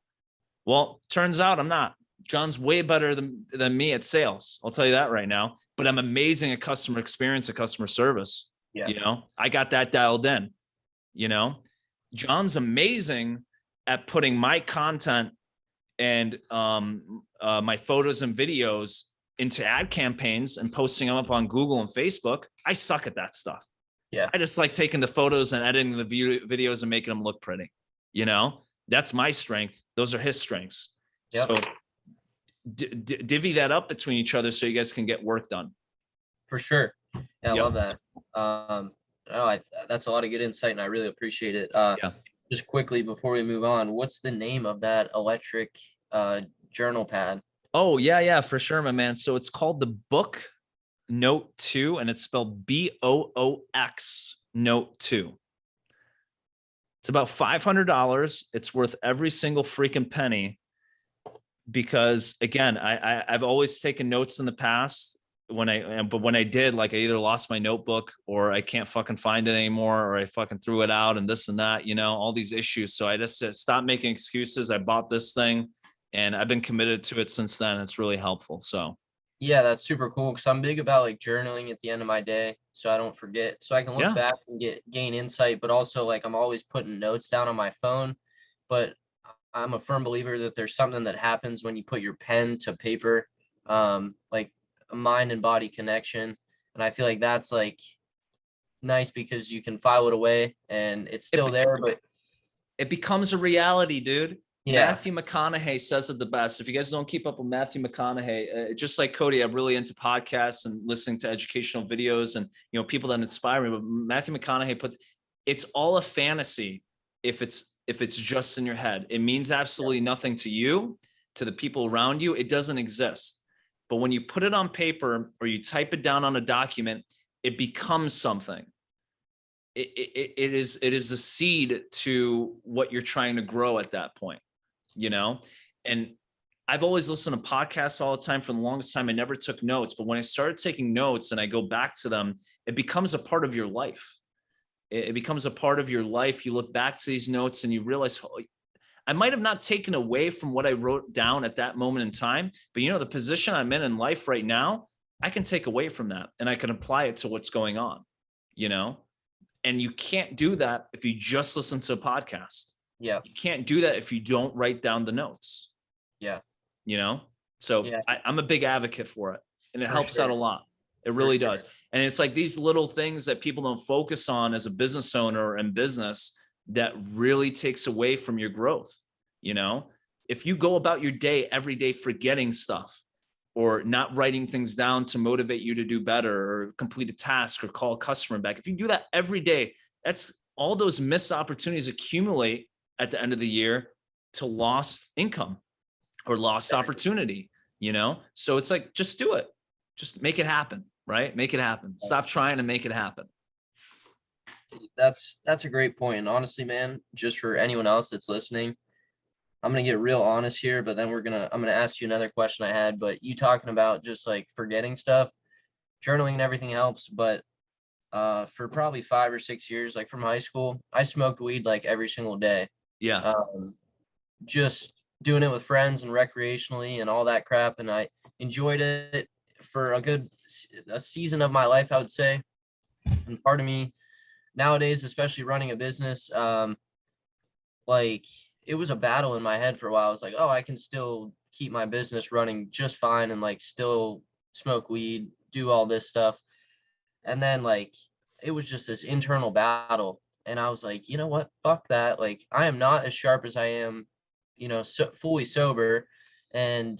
Well, turns out I'm not. John's way better than me at sales. I'll tell you that right now, but I'm amazing at customer experience and customer service. I got that dialed in. John's amazing at putting my content and my photos and videos into ad campaigns and posting them up on Google and Facebook. I suck at that stuff. I just like taking the photos and editing the videos and making them look pretty. That's my strength. Those are his strengths. So divvy that up between each other so you guys can get work done. For sure. Yeah, I love that. That's a lot of good insight, and I really appreciate it. Just quickly before we move on, what's the name of that electric journal pad? Oh, yeah, for sure, my man. So it's called the Book Note 2, and it's spelled BOOX Note 2. It's about $500. It's worth every single freaking penny, because again, I've always taken notes in the past when I did, like, I either lost my notebook or I can't fucking find it anymore, or I fucking threw it out and this and that, all these issues. So I just stopped making excuses. I bought this thing and I've been committed to it since then. It's really helpful. So yeah, that's super cool, because I'm big about like journaling at the end of my day so I don't forget, so I can look back and gain insight, but also like I'm always putting notes down on my phone. But I'm a firm believer that there's something that happens when you put your pen to paper, like a mind and body connection. And I feel like that's like nice because you can file it away and it's still there, but it becomes a reality, dude. Matthew McConaughey says it the best. If you guys don't keep up with Matthew McConaughey, just like Cody, I'm really into podcasts and listening to educational videos and, people that inspire me. But Matthew McConaughey it's all a fantasy if it's just in your head. It means absolutely nothing to you, to the people around you. It doesn't exist. But when you put it on paper or you type it down on a document, it becomes something. It is a seed to what you're trying to grow at that point, And I've always listened to podcasts all the time. For the longest time, I never took notes. But when I started taking notes and I go back to them, it becomes a part of your life. It becomes a part of your life. You look back to these notes and you realize, oh, I might have not taken away from what I wrote down at that moment in time, but the position I'm in life right now, I can take away from that and I can apply it to what's going on, and you can't do that if you just listen to a podcast. You can't do that if you don't write down the notes. So I'm a big advocate for it. and it For helps out sure. a lot. It For really sure. does. And it's like these little things that people don't focus on as a business owner and business that really takes away from your growth. You know, if you go about your day every day forgetting stuff or not writing things down to motivate you to do better or complete a task or call a customer back, if you do that every day, that's all those missed opportunities accumulate at the end of the year to lost income or lost opportunity, you know? So it's like, just do it. Just make it happen, right? Make it happen. Stop trying to make it happen. That's a great point. And honestly, man, just for anyone else that's listening, I'm gonna get real honest here, but then I'm gonna ask you another question I had. But you talking about just like forgetting stuff, journaling and everything helps. But for probably 5 or 6 years, like from high school, I smoked weed like every single day. Yeah. Um, just doing it with friends and recreationally and all that crap. And I enjoyed it for a season of my life, I would say. And part of me nowadays, especially running a business, like it was a battle in my head for a while. I was like, oh, I can still keep my business running just fine and like still smoke weed, do all this stuff. And then like it was just this internal battle. And I was like, you know what? Fuck that. Like I am not as sharp as I am, fully sober. And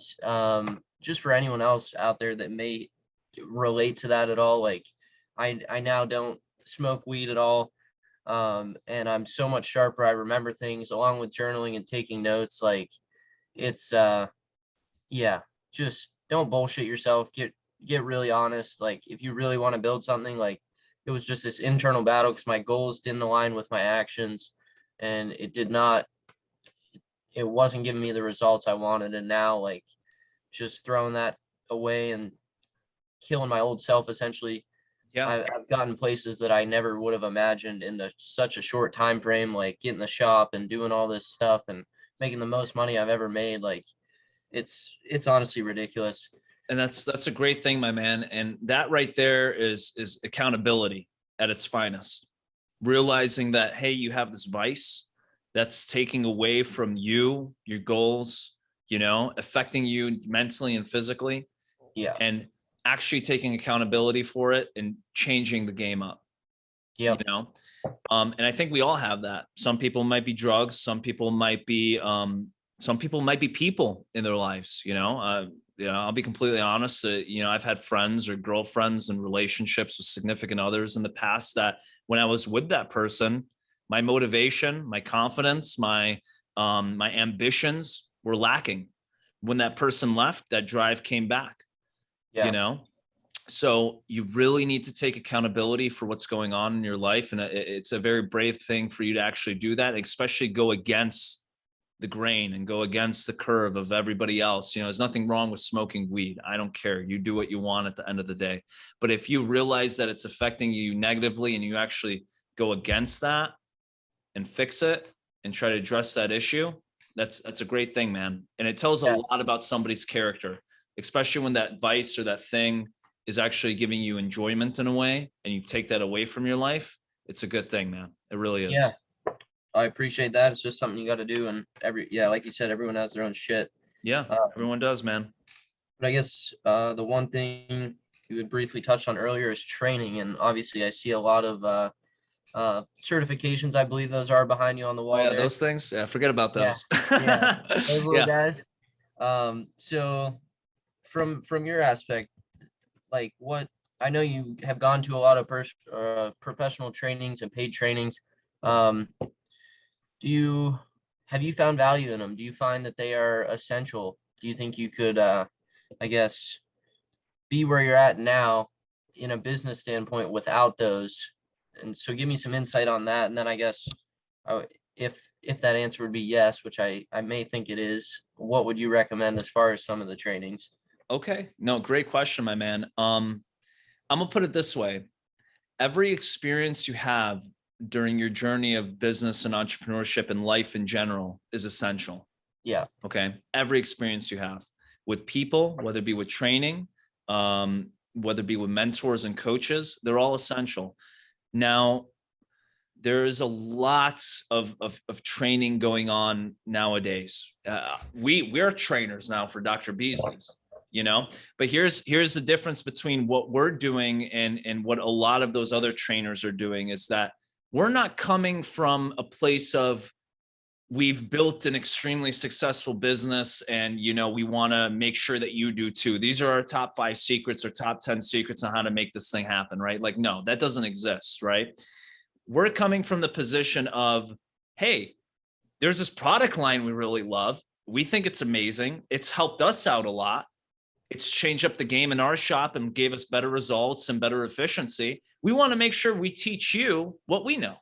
just for anyone else out there that may relate to that at all, like I now don't smoke weed at all. And I'm so much sharper. I remember things along with journaling and taking notes. Like it's yeah, just don't bullshit yourself. Get really honest. Like if you really want to build something, like it was just this internal battle because my goals didn't align with my actions, and it wasn't giving me the results I wanted. And now like just throwing that away and killing my old self essentially. Yeah. I've gotten places that I never would have imagined in such a short time frame, like getting the shop and doing all this stuff and making the most money I've ever made. Like it's honestly ridiculous. And that's a great thing, my man. And that right there is accountability at its finest. Realizing that, hey, you have this vice that's taking away from you, your goals, affecting you mentally and physically, Yeah. and actually taking accountability for it and changing the game up. Yeah. And I think we all have that. Some people might be drugs, some people might be people in their lives, I'll be completely honest. I've had friends or girlfriends and relationships with significant others in the past that when I was with that person, my motivation, my confidence, my ambitions were lacking. When that person left, that drive came back. Yeah. So you really need to take accountability for what's going on in your life. And it's a very brave thing for you to actually do that, especially go against the grain and go against the curve of everybody else. There's nothing wrong with smoking weed. I don't care. You do what you want at the end of the day. But if you realize that it's affecting you negatively and you actually go against that and fix it and try to address that issue, that's a great thing, man. And it tells a lot about somebody's character, especially when that vice or that thing is actually giving you enjoyment in a way and you take that away from your life. It's a good thing, man. It really is. Yeah. I appreciate that. It's just something you got to do. And like you said, everyone has their own shit. Yeah, everyone does, man. But I guess the one thing you had briefly touched on earlier is training. And obviously I see a lot of certifications. I believe those are behind you on the wall. Oh, yeah, there. those things. Yeah, forget about those. Yeah. Those little Yeah. guys. So from your aspect, like what I know you have gone to a lot of professional trainings and paid trainings. Have you found value in them? Do you find that they are essential? Do you think you could, I guess, be where you're at now in a business standpoint without those? And so give me some insight on that. And then I guess if that answer would be yes, which I may think it is, what would you recommend as far as some of the trainings? Okay. No, great question, my man. I'm gonna put it this way. Every experience you have during your journey of business and entrepreneurship and life in general is essential. Yeah. Okay. Every experience you have with people, whether it be with training, whether it be with mentors and coaches, they're all essential. Now, there is a lot of training going on nowadays. We are trainers now for Dr. Beasley's. But here's the difference between what we're doing and what a lot of those other trainers are doing, is that we're not coming from a place of, we've built an extremely successful business and, we want to make sure that you do too. These are our top 5 secrets or top 10 secrets on how to make this thing happen, right? Like, no, that doesn't exist, right? We're coming from the position of, hey, there's this product line we really love. We think it's amazing. It's helped us out a lot. It's changed up the game in our shop and gave us better results and better efficiency. We want to make sure we teach you what we know,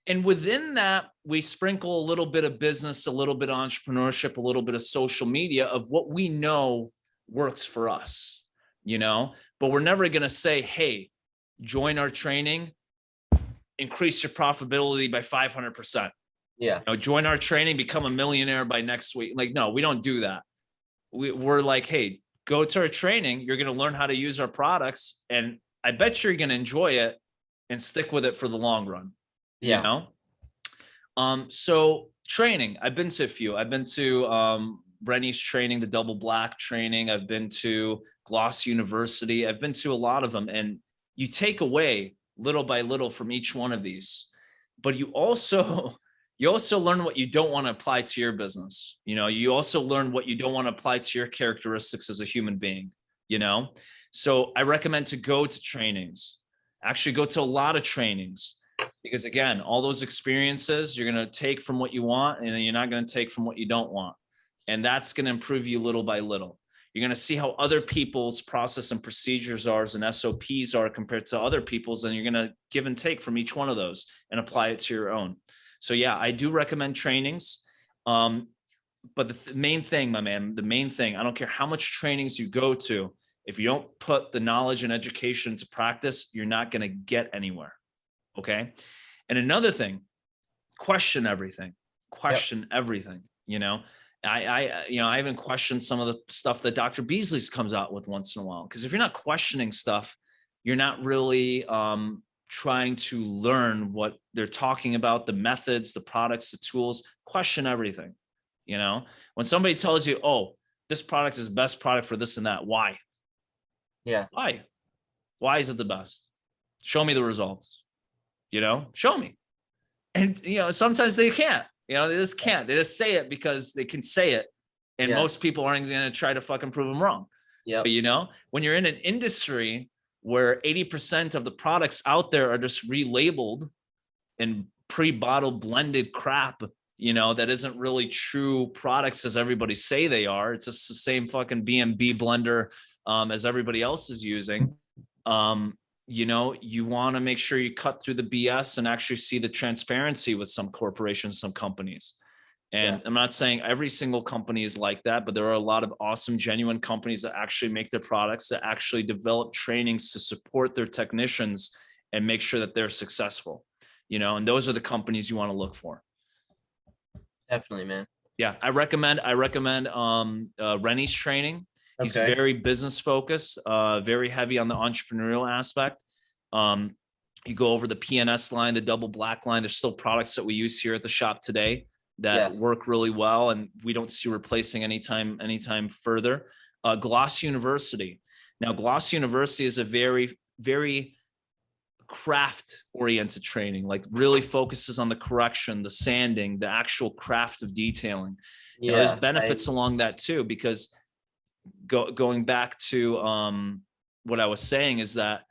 And within that, we sprinkle a little bit of business, a little bit of entrepreneurship, a little bit of social media of what we know works for us, But we're never going to say, hey, join our training, increase your profitability by 500%. Yeah. Join our training, become a millionaire by next week. Like, no, we don't do that. We're like, hey, go to our training. You're going to learn how to use our products. And I bet you're going to enjoy it and stick with it for the long run. Yeah. So training, I've been to a few. I've been to Rennie's training, the double black training. I've been to Gloss University. I've been to a lot of them. And you take away little by little from each one of these, but you also learn what you don't want to apply to your business. You also learn what you don't want to apply to your characteristics as a human being, So I recommend to go to trainings, actually go to a lot of trainings, because again, all those experiences you're going to take from what you want, and then you're not going to take from what you don't want. And that's going to improve you little by little. You're going to see how other people's process and procedures are and SOPs are compared to other people's. And you're going to give and take from each one of those and apply it to your own. So yeah, I do recommend trainings. But the main thing, my man, I don't care how much trainings you go to, if you don't put the knowledge and education into practice, you're not going to get anywhere. Okay. And another thing, question everything, everything, I even question some of the stuff that Dr. Beasley's comes out with once in a while. Because if you're not questioning stuff, you're not really trying to learn what they're talking about, the methods, the products, the tools. Question everything. When somebody tells you, oh, this product is the best product for this and that, why? Yeah. Why is it the best? Show me the results. Show me. And sometimes they can't. They just can't. They just say it because they can say it. And most people aren't going to try to fucking prove them wrong. Yeah. But, when you're in an industry where 80% of the products out there are just relabeled and pre-bottled blended crap, that isn't really true products as everybody say they are. It's just the same fucking B&B blender as everybody else is using. You want to make sure you cut through the BS and actually see the transparency with some corporations, some companies. And I'm not saying every single company is like that, but there are a lot of awesome, genuine companies that actually make their products, that actually develop trainings to support their technicians and make sure that they're successful, and those are the companies you want to look for. Definitely, man. Yeah. I recommend Rennie's training. He's very business focused, very heavy on the entrepreneurial aspect. You go over the PNS line, the double black line. There's still products that we use here at the shop today that work really well, and we don't see replacing anytime further. Gloss University. Now, Gloss University is a very, very craft-oriented training, like really focuses on the correction, the sanding, the actual craft of detailing. There's benefits along that too, because going back to what I was saying is that,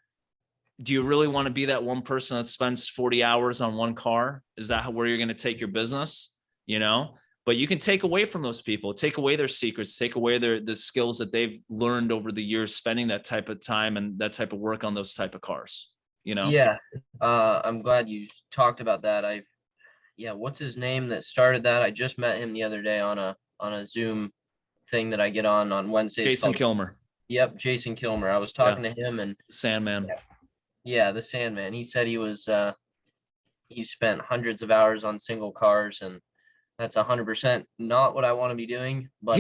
do you really want to be that one person that spends 40 hours on one car? Is that where you're going to take your business? But you can take away from those people, take away their secrets, take away the skills that they've learned over the years, spending that type of time and that type of work on those type of cars. Yeah. I'm glad you talked about that. What's his name that started that? I just met him the other day on a Zoom thing that I get on Wednesdays. Jason Kilmer. Yep. Jason Kilmer. I was talking to him, and Sandman. Yeah, the Sandman. He said he spent hundreds of hours on single cars, and that's 100% not what I want to be doing. But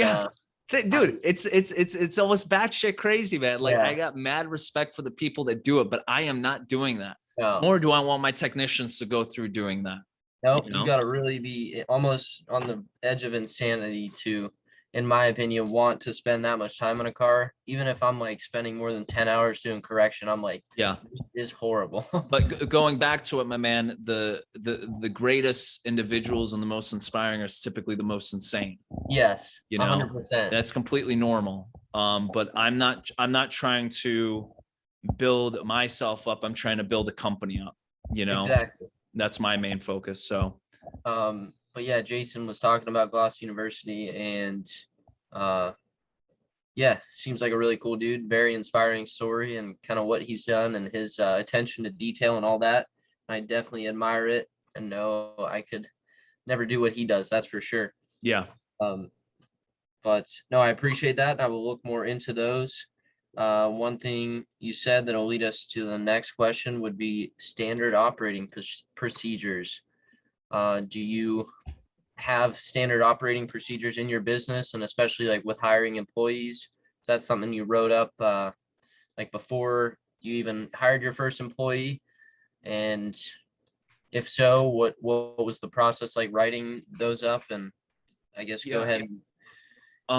dude, it's almost batshit crazy, man. Like, I got mad respect for the people that do it, but I am not doing that. No. Nor do I want my technicians to go through doing that. Nope, you got to really be almost on the edge of insanity to in my opinion, want to spend that much time on a car. Even if I'm like spending more than 10 hours doing correction, I'm like, Yeah. it is horrible. But going back to it, my man, the greatest individuals and the most inspiring are typically the most insane. Yes, You know, 100%. that's completely normal. But I'm not trying to build myself up. I'm trying to build a company up, you know. Exactly. That's my main focus. So But yeah, Jason was talking about Gloss University, and yeah, seems like a really cool dude. Very inspiring story, and kind of what he's done, and his attention to detail and all that. I definitely admire it, and know I could never do what he does. That's for sure. yeah. Um, but no, I appreciate that. I will look more into those. One thing you said that'll lead us to the next question would be standard operating procedures. Do you have standard operating procedures in your business, and especially like with hiring employees? Is that something you wrote up like before you even hired your first employee? And if so, what was the process like writing those up? And I guess go ahead and give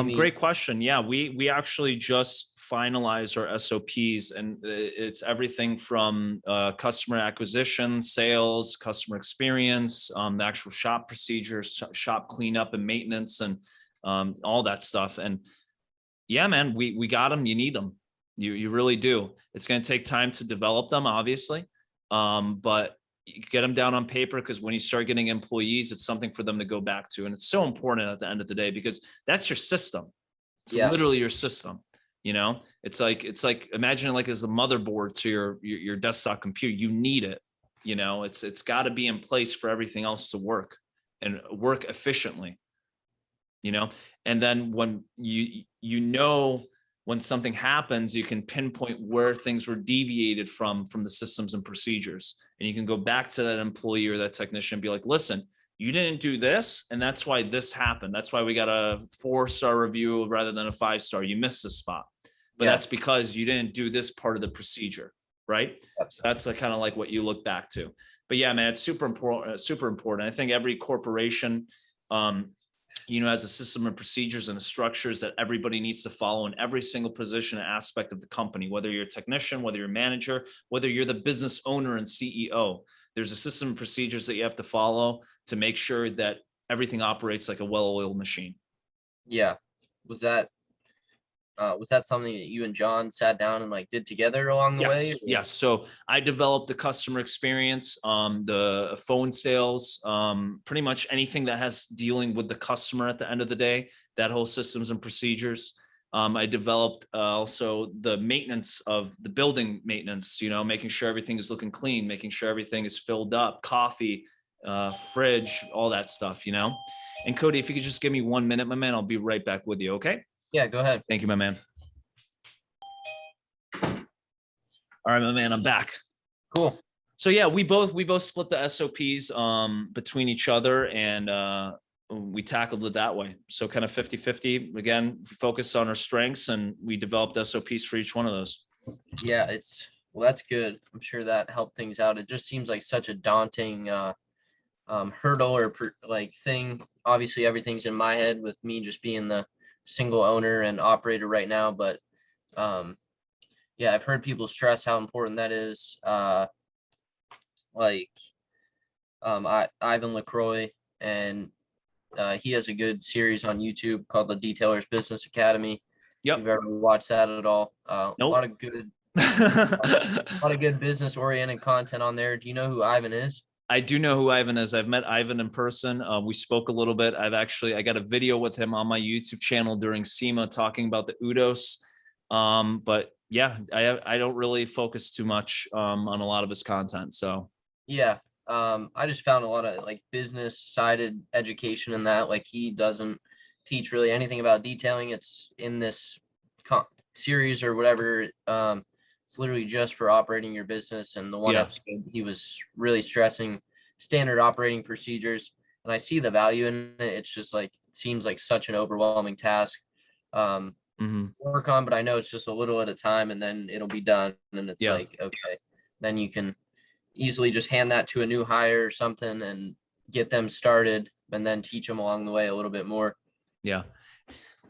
me. Great question. Yeah, we actually just finalized our SOPs, and it's everything from customer acquisition, sales, customer experience, the actual shop procedures, shop cleanup and maintenance, and all that stuff. And yeah, man, we got them. You need them. You really do. It's going to take time to develop them, obviously, but you get them down on paper, because when you start getting employees, it's something for them to go back to. And it's so important at the end of the day, because that's your system. It's literally your system. You know, it's like imagine it like as a motherboard to your desktop computer. You need it. You know, it's got to be in place for everything else to work and work efficiently. You know, and then when when something happens, you can pinpoint where things were deviated from the systems and procedures. And you can go back to that employee or that technician and be like, listen, you didn't do this, and that's why this happened. That's why we got a 4-star review rather than a 5-star. You missed this spot. But that's because you didn't do this part of the procedure, right? So that's kind of like what you look back to. But yeah, man, it's super important, super important. I think every corporation, has a system of procedures and a structures that everybody needs to follow in every single position and aspect of the company, whether you're a technician, whether you're a manager, whether you're the business owner and CEO. There's a system of procedures that you have to follow to make sure that everything operates like a well-oiled machine. Yeah. Was that something that you and John sat down and like did together along the way? Yes. So I developed the customer experience, the phone sales, pretty much anything that has dealing with the customer at the end of the day, that whole systems and procedures. I developed also the maintenance of the building maintenance, making sure everything is looking clean, making sure everything is filled up, coffee, fridge, all that stuff, And Cody, if you could just give me 1 minute, my man, I'll be right back with you. Okay. Yeah, go ahead. Thank you, my man. All right, my man, I'm back. Cool. So yeah, we both split the SOPs between each other, and we tackled it that way. So kind of 50-50, again, focus on our strengths, and we developed SOPs for each one of those. Yeah, well, that's good. I'm sure that helped things out. It just seems like such a daunting hurdle or thing. Obviously, everything's in my head with me just being the single owner and operator right now, but yeah, I've heard people stress how important that is. Ivan LaCroix, and he has a good series on YouTube called the Detailer's Business Academy. Yep. If you've ever watched that at all? Nope. A lot of good business oriented content on there. Do you know who Ivan is? I do know who Ivan is. I've met Ivan in person. We spoke a little bit. I got a video with him on my YouTube channel during SEMA talking about the UDOS. But yeah, I don't really focus too much on a lot of his content. So yeah, I just found a lot of like business sided education in that. Like he doesn't teach really anything about detailing. It's in this series or whatever. It's literally just for operating your business. And the one episode, he was really stressing standard operating procedures. And I see the value in it. It's just like, it seems like such an overwhelming task work on, but I know it's just a little at a time, and then it'll be done. And it's like, okay, then you can easily just hand that to a new hire or something and get them started, and then teach them along the way a little bit more. Yeah.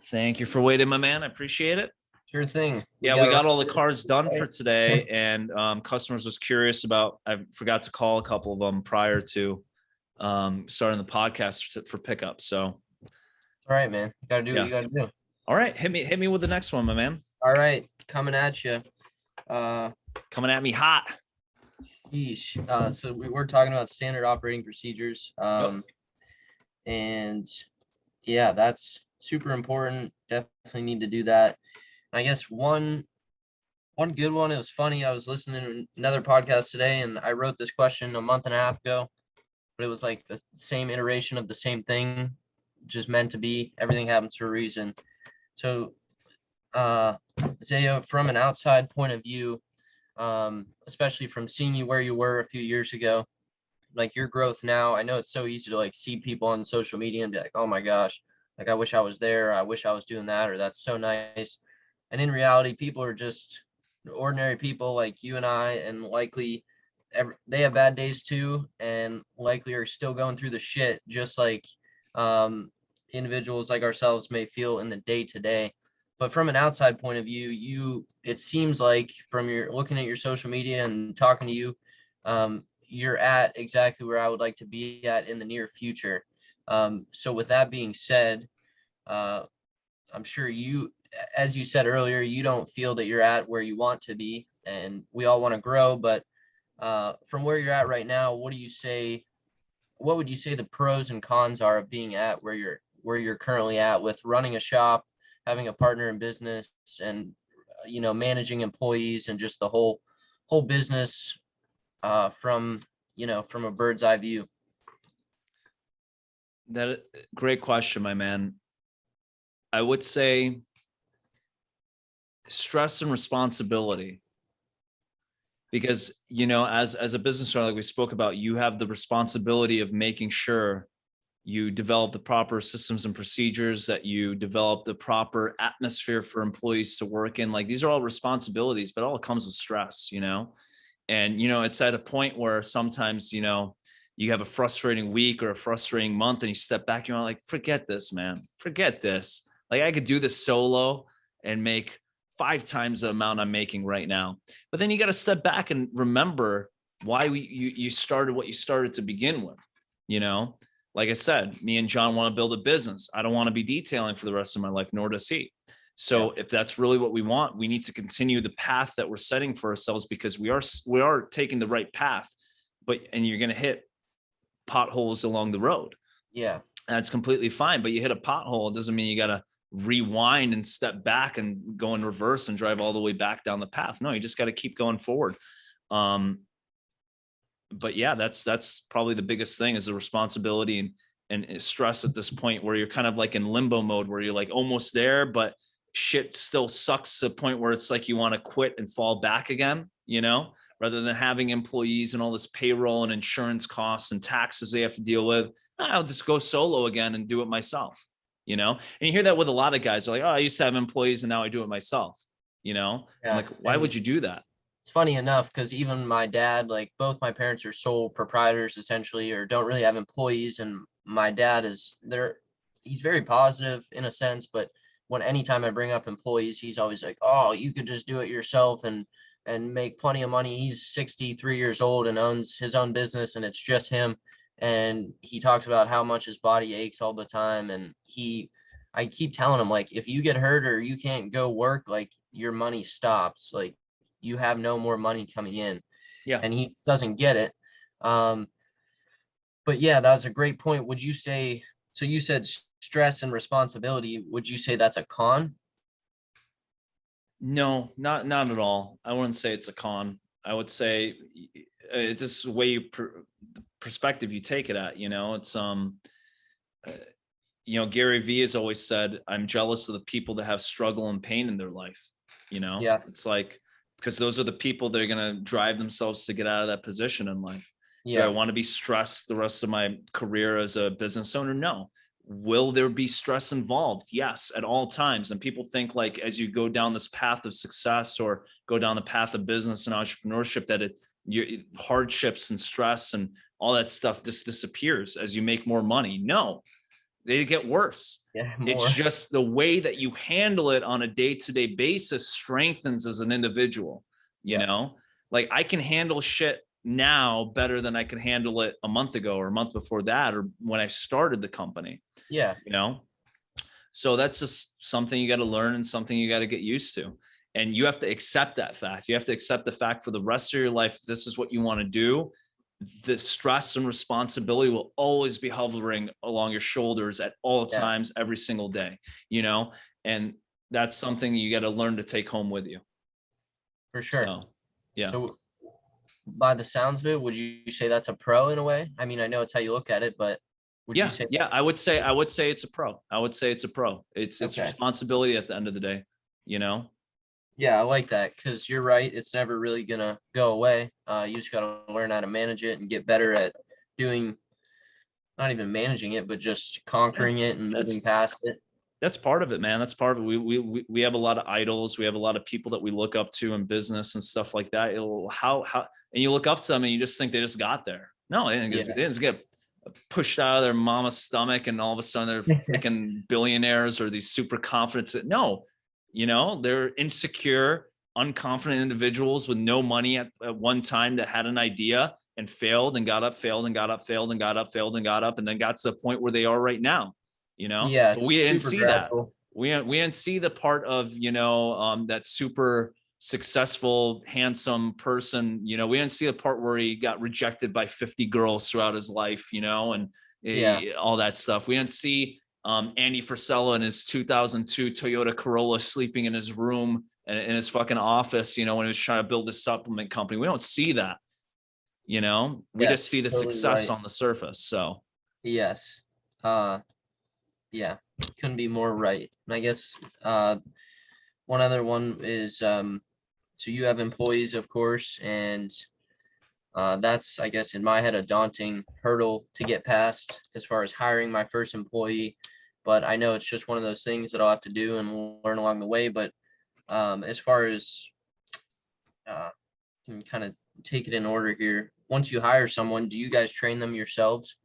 Thank you for waiting, my man. I appreciate it. Sure thing. We got all the cars done for today, and customers was curious about. I forgot to call a couple of them prior to starting the podcast for pickup. So, all right, man. You gotta do what you gotta do. All right, hit me with the next one, my man. All right, coming at you. Coming at me hot. Yeesh. So we're talking about standard operating procedures. And yeah, that's super important. Definitely need to do that. I guess one good one, it was funny. I was listening to another podcast today and I wrote this question a month and a half ago, but it was like the same iteration of the same thing, just meant to be. Everything happens for a reason. So Zaya, from an outside point of view, especially from seeing you where you were a few years ago, like your growth now, I know it's so easy to like see people on social media and be like, oh my gosh, like I wish I was there. I wish I was doing that, or that's so nice. And in reality, people are just ordinary people like you and I, and likely they have bad days too, and likely are still going through the shit, just like individuals like ourselves may feel in the day to day. But from an outside point of view, it seems like from your looking at your social media and talking to you, you're at exactly where I would like to be at in the near future. So with that being said, I'm sure you, as you said earlier, you don't feel that you're at where you want to be, and we all want to grow. But from where you're at right now, what would you say the pros and cons are of being at where you're currently at with running a shop, having a partner in business, and managing employees and just the whole business from a bird's eye view? That great question, my man. I would say stress and responsibility, because as a business owner, like we spoke about, you have the responsibility of making sure you develop the proper systems and procedures, that you develop the proper atmosphere for employees to work in. Like, these are all responsibilities, but all it comes with stress, and it's at a point where sometimes you have a frustrating week or a frustrating month, and you step back, you're like, forget this, man, forget this. Like, I could do this solo and make 5 times the amount I'm making right now. But then you got to step back and remember why you started what you started to begin with. Like I said, me and John want to build a business. I don't want to be detailing for the rest of my life, nor does he. So if that's really what we want, we need to continue the path that we're setting for ourselves, because we are taking the right path, and you're going to hit potholes along the road. Yeah. That's completely fine. But you hit a pothole, it doesn't mean you got to rewind and step back and go in reverse and drive all the way back down the path. No, you just got to keep going forward. But yeah, that's probably the biggest thing, is the responsibility and stress at this point, where you're kind of like in limbo mode, where you're like almost there, but shit still sucks to the point where it's like you want to quit and fall back again, rather than having employees and all this payroll and insurance costs and taxes they have to deal with. I'll just go solo again and do it myself, and you hear that with a lot of guys. They're like, oh, I used to have employees and now I do it myself. I'm like, why would you do that? It's funny enough, because even my dad, like both my parents are sole proprietors essentially, or don't really have employees. And my dad he's very positive in a sense, but anytime I bring up employees, he's always like, oh, you could just do it yourself and make plenty of money. He's 63 years old and owns his own business, and it's just him. And he talks about how much his body aches all the time. And I keep telling him, like, if you get hurt or you can't go work, like, your money stops. Like, you have no more money coming in. Yeah. And he doesn't get it. But yeah, that was a great point. Would you say, so you said stress and responsibility, would you say that's a con? No, not at all. I wouldn't say it's a con. I would say it's just the way the perspective you take it at. It's Gary Vee has always said, I'm jealous of the people that have struggle and pain in their life. Yeah. It's like, because those are the people that are going to drive themselves to get out of that position in life. Yeah. Do I want to be stressed the rest of my career as a business owner? No. Will there be stress involved? Yes, at all times. And people think, like, as you go down this path of success or go down the path of business and entrepreneurship, that your hardships and stress and all that stuff just disappears as you make more money. No, they get worse. Yeah, It's more. just the way that you handle it on a day-to-day basis strengthens as an individual, you Yeah. know? Like I can handle shit now better than I could handle it a month ago or a month before that, or when I started the company, Yeah. you know? So that's just something you got to learn and something you got to get used to. And you have to accept that fact. You have to accept the fact for the rest of your life, if this is what you want to do, the stress and responsibility will always be hovering along your shoulders at all Yeah, times, every single day, you know? And that's something you got to learn to take home with you. for sure. So, yeah. So by the sounds of it, would you say that's a pro in a way? I mean, I know it's how you look at it, but would you Yeah. say Yeah. that? I would say it's a pro. I would say it's a pro. It's Okay. responsibility at the end of the day, you know? Yeah, I like that because you're right. It's never really gonna go away. You just gotta learn how to manage it and get better at doing, not even managing it, but just Yeah. conquering it and moving That's, past it. that's part of it, man. That's part of it. We have a lot of idols. We have a lot of people that we look up to in business and stuff like that. And you look up to them and you just think they just got there. No, Yeah, they just get pushed out of their mama's stomach and all of a sudden they're freaking billionaires or these super confident. No, they're insecure, unconfident individuals with no money at one time that had an idea and failed and got up, failed and got up, failed and got up, failed and got up, and then got to the point where they are right now. yeah, But it's we didn't super see that. gradual. We didn't see the part of that super successful, handsome person. We didn't see the part where he got rejected by 50 girls throughout his life, and Yeah, all that stuff. We didn't see Andy Frisella in his 2002 Toyota Corolla sleeping in his room and in his fucking office, when he was trying to build this supplement company. We don't see that. We just yes, see the totally success right. on the surface. So Yes. Uh, yeah, couldn't be more right. And I guess one other one is so you have employees, of course, and that's, I guess, in my head, a daunting hurdle to get past as far as hiring my first employee. But I know it's just one of those things that I'll have to do and learn along the way. But as far as can kind of take it in order here, once you hire someone, do you guys train them yourselves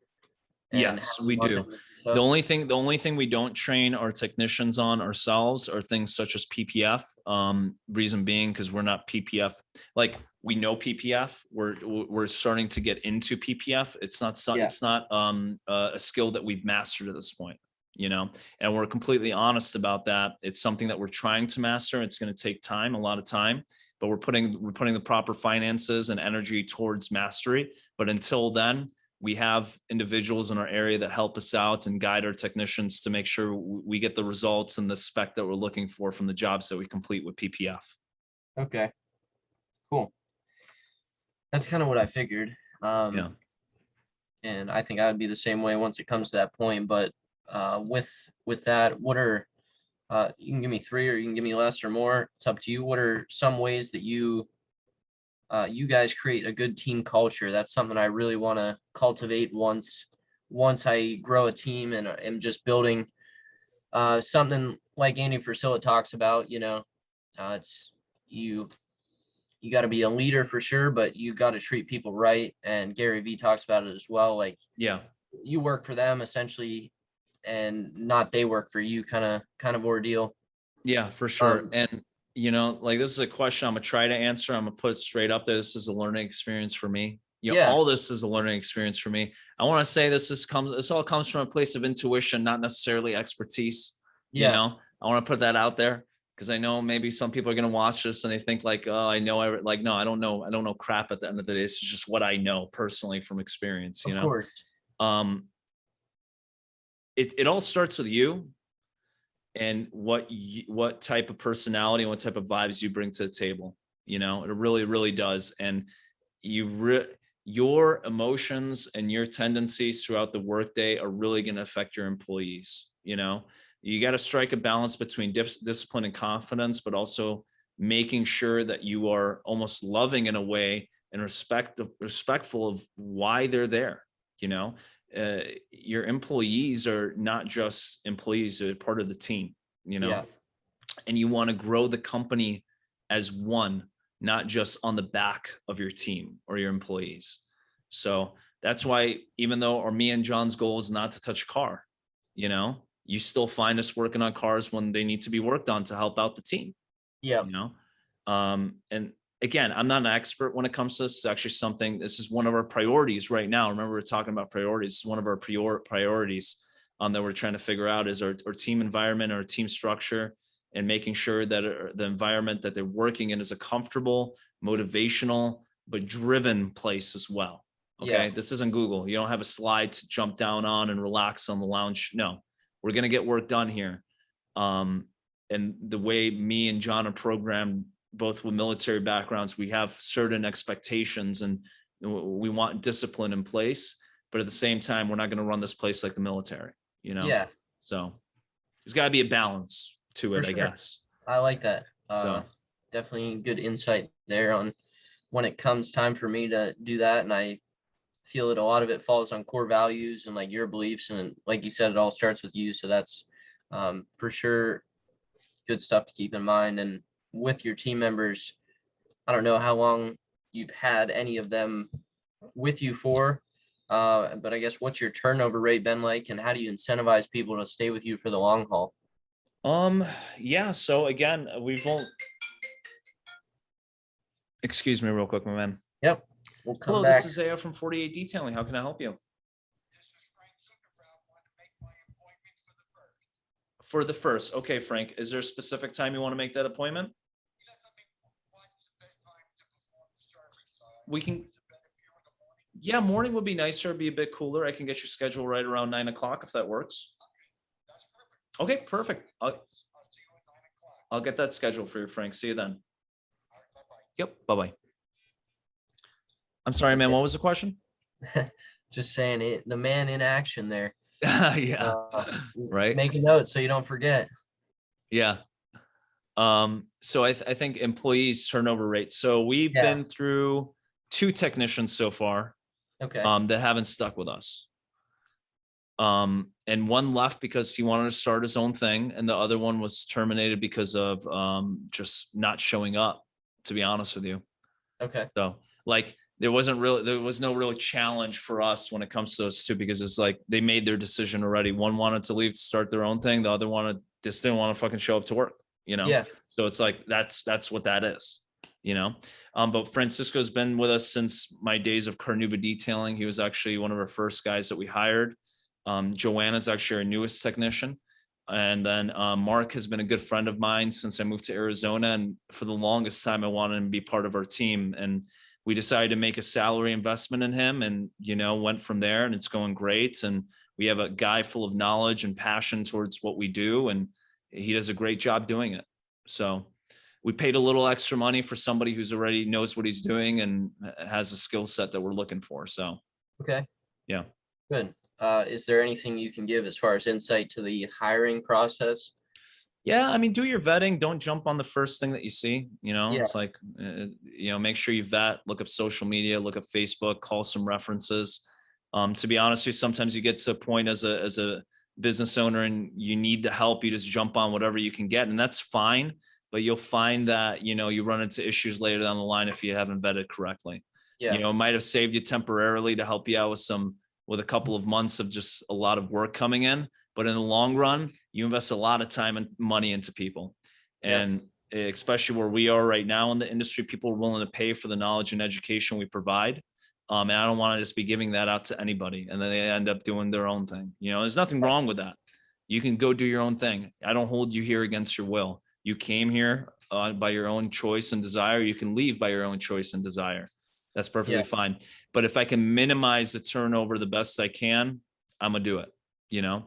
and have yes, them we learn do. The stuff? only thing, the only thing we don't train our technicians on ourselves are things such as PPF. Reason being, because we're not PPF. Like we know PPF, we're starting to get into PPF. Yeah. It's not a skill that we've mastered at this point. And we're completely honest about that. It's something that we're trying to master. It's going to take time, a lot of time, but we're putting the proper finances and energy towards mastery. But until then, we have individuals in our area that help us out and guide our technicians to make sure we get the results and the spec that we're looking for from the jobs that we complete with PPF. Okay, cool. That's kind of what I figured. Yeah. And I think I would be the same way once it comes to that point. But with that, what are you can give me three or you can give me less or more. It's up to you. What are some ways that you guys create a good team culture? That's something I really want to cultivate once I grow a team and am just building something like Andy Priscilla talks about. It's you got to be a leader for sure, but you got to treat people right. And Gary Vee talks about it as well. Like Yeah. you work for them essentially, and not they work for you, kind of ordeal. Yeah, for sure. Um, And like this is a question I'm gonna try to answer. I'm gonna put it straight up there. This is a learning experience for me. yeah, All this is a learning experience for me. I want to say this all comes from a place of intuition, not necessarily expertise. yeah, I want to put that out there because I know maybe some people are gonna watch this and they think like, oh, I know. Like, no, I don't know. I don't know crap at the end of the day. It's just what I know personally from experience. of course. Um, it all starts with you and what type of personality and what type of vibes you bring to the table. It really does. And your emotions and your tendencies throughout the workday are really going to affect your employees. You got to strike a balance between discipline and confidence, but also making sure that you are almost loving in a way and respectful of why they're there. Your employees are not just employees, they're part of the team, Yeah, and you want to grow the company as one, not just on the back of your team or your employees. So that's why, even though me and John's goal is not to touch a car, you know, you still find us working on cars when they need to be worked on to help out the team, Yep. you know? And again, I'm not an expert when it comes to this. It's actually something, this is one of our priorities right now. Remember, we're talking about priorities. It's one of our priorities that we're trying to figure out is our team environment, our team structure, and making sure that the environment that they're working in is a comfortable, motivational, but driven place as well. Okay. Yeah. This isn't Google. You don't have a slide to jump down on and relax on the lounge. No, we're going to get work done here. And the way me and John are programmed, both with military backgrounds, we have certain expectations and we want discipline in place. But at the same time, we're not going to run this place like the military, you know? Yeah. So there's got to be a balance to it, For I sure. guess. I like that. So Definitely good insight there on when it comes time for me to do that. And I feel that a lot of it falls on core values and like your beliefs. And like you said, it all starts with you. So that's for sure good stuff to keep in mind. And with your team members, I don't know how long you've had any of them with you for, but I guess what's your turnover rate been like, and how do you incentivize people to stay with you for the long haul? Yeah. So again, we've only, excuse me real quick, my man. Yep. We'll come Hello, back. this is AO from 48 Detailing. How can I help you? For the first. Okay, Frank, is there a specific time you want to make that appointment? We can, yeah, morning would be nicer, be a bit cooler. I can get your schedule right around 9 o'clock if that works. Okay, perfect. I'll get that scheduled for you, Frank. See you then. Yep, bye-bye. I'm sorry, man, what was the question? Just saying it, the man in action there. Yeah, right. Make a note so you don't forget. Yeah. So I think employees turnover rate. So we've Yeah. been through 2 technicians so far Okay. that haven't stuck with us. And one left because he wanted to start his own thing, and the other one was terminated because of just not showing up, to be honest with you. Okay. So like there was no real challenge for us when it comes to those two, because it's like they made their decision already. One wanted to leave to start their own thing, the other just didn't want to fucking show up to work, you know? Yeah. So it's like that's what that is, you know. But Francisco's been with us since my days of Carnuba Detailing. He was actually one of our first guys that we hired. Joanna's actually our newest technician. And then Mark has been a good friend of mine since I moved to Arizona. And for the longest time, I wanted him to be part of our team. And we decided to make a salary investment in him and, you know, went from there, and it's going great. And we have a guy full of knowledge and passion towards what we do. And he does a great job doing it. So we paid a little extra money for somebody who's already knows what he's doing and has a skill set that we're looking for. So, Okay. yeah. Good. Is there anything you can give as far as insight to the hiring process? Yeah, I mean, do your vetting. Don't jump on the first thing that you see. You know, Yeah. it's like, you know, make sure you vet, look up social media, look up Facebook, call some references. To be honest with you, sometimes you get to a point as a business owner and you need the help. You just jump on whatever you can get, and that's fine. But you'll find that, you know, you run into issues later down the line if you haven't vetted correctly. Yeah. You know, it might have saved you temporarily to help you out with a couple of months of just a lot of work coming in. But in the long run, you invest a lot of time and money into people. And especially where we are right now in the industry, people are willing to pay for the knowledge and education we provide. And I don't want to just be giving that out to anybody and then they end up doing their own thing. You know, there's nothing wrong with that. You can go do your own thing. I don't hold you here against your will. You came here by your own choice and desire. You can leave by your own choice and desire. That's perfectly fine. But if I can minimize the turnover the best I can, I'm gonna do it, you know?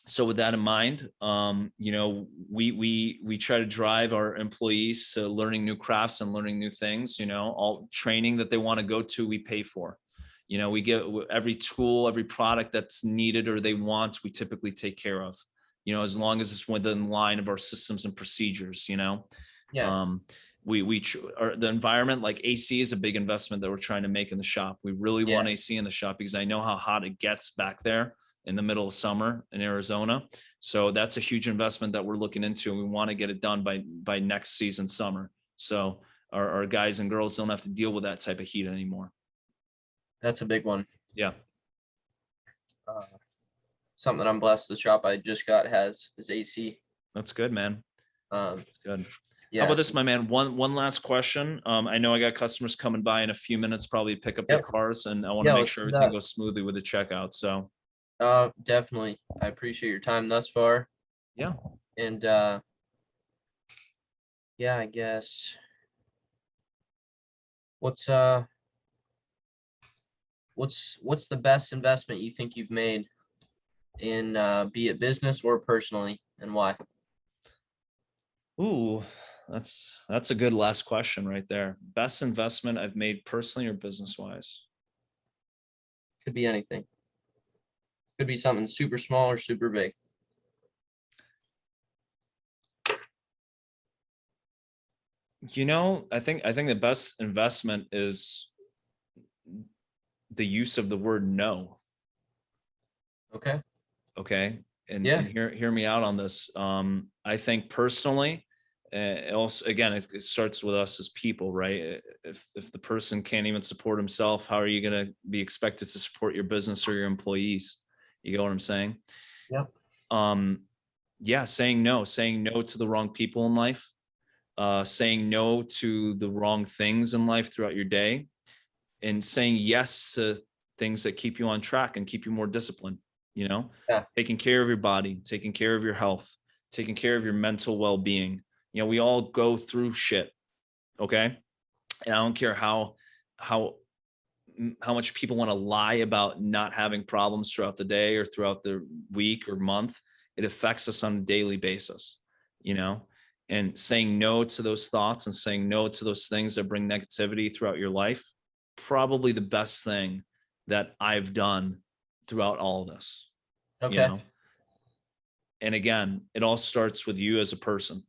So with that in mind, you know, we try to drive our employees to learning new crafts and learning new things, you know, all training that they want to go to, we pay for. You know, we get every tool, every product that's needed or they want, we typically take care of, you know, as long as it's within line of our systems and procedures, you know. Yeah. The environment, like AC is a big investment that we're trying to make in the shop. We really want AC in the shop because I know how hot it gets back there in the middle of summer in Arizona. So that's a huge investment that we're looking into, and we want to get it done by next season summer. So our guys and girls don't have to deal with that type of heat anymore. That's a big one. Yeah. something I'm blessed the shop I just got has is AC. That's good, man. That's good. Yeah. How about this, my man? One last question. I know I got customers coming by in a few minutes, probably pick up their cars, and I want to make let's sure do everything that. goes smoothly with the checkout. So Definitely. I appreciate your time thus far. yeah. And yeah, I guess what's what's the best investment you think you've made in be it business or personally, and why? Ooh, that's a good last question right there. Best investment I've made personally or business wise? Could be anything. Could be something super small or super big. I think the best investment is the use of the word no. Okay. Okay. And Yeah. hear me out on this. I think personally, also again, it starts with us as people, right? If the person can't even support himself, how are you going to be expected to support your business or your employees? You get what I'm saying? Yep. Yeah, saying no to the wrong people in life, saying no to the wrong things in life throughout your day, and saying yes to things that keep you on track and keep you more disciplined, Yeah. taking care of your body, taking care of your health, taking care of your mental well-being. We all go through shit. Okay. And I don't care how much people want to lie about not having problems throughout the day or throughout the week or month. It affects us on a daily basis, you know, and saying no to those thoughts and saying no to those things that bring negativity throughout your life, probably the best thing that I've done throughout all of this, Okay. And again, it all starts with you as a person.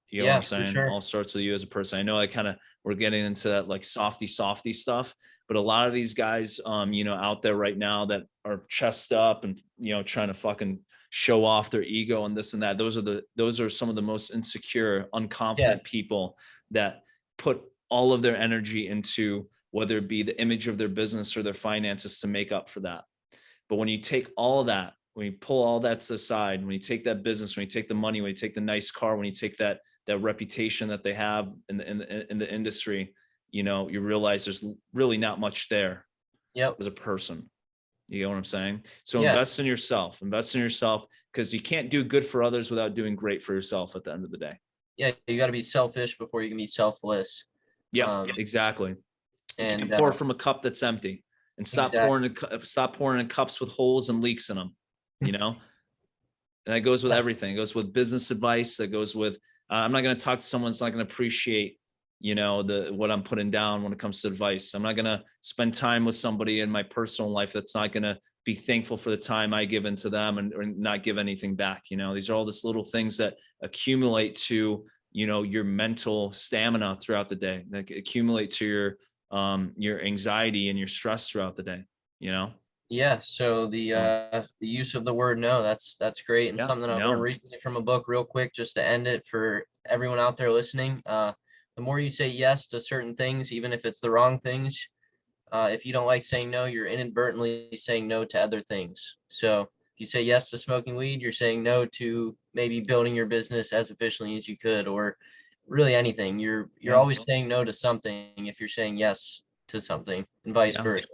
You know what Yeah, I'm for saying? It sure. all starts with you as a person. I know we're getting into that like softy stuff, but a lot of these guys, out there right now that are chest up and, trying to fucking show off their ego and this and that. Those are some of the most insecure, Yeah. unconfident people that put all of their energy into whether it be the image of their business or their finances to make up for that. But when you take all of that, when you pull all that to the side, when you take that business, when you take the money, when you take the nice car, when you take that reputation that they have in the industry, you realize there's really not much there Yep. as a person. You know what I'm saying? So Yeah. invest in yourself, because you can't do good for others without doing great for yourself at the end of the day. Yeah. You got to be selfish before you can be selfless. Yep, exactly. You And can't pour from a cup that's empty, and exactly. stop pouring in cups with holes and leaks in them, And that goes with everything. It goes with business advice. That goes with, I'm not going to talk to someone that's not going to appreciate, what I'm putting down when it comes to advice. I'm not going to spend time with somebody in my personal life that's not going to be thankful for the time I give into them and or not give anything back. These are all these little things that accumulate to, your mental stamina throughout the day, that accumulate to your anxiety and your stress throughout the day, Yeah, so the use of the word no, that's great, and Yeah, something I learned no. recently from a book real quick just to end it for everyone out there listening. The more you say yes to certain things, even if it's the wrong things, if you don't like saying no, you're inadvertently saying no to other things. So if you say yes to smoking weed, you're saying no to maybe building your business as efficiently as you could, or really anything. You're Yeah. always saying no to something if you're saying yes to something, and vice Yeah. versa.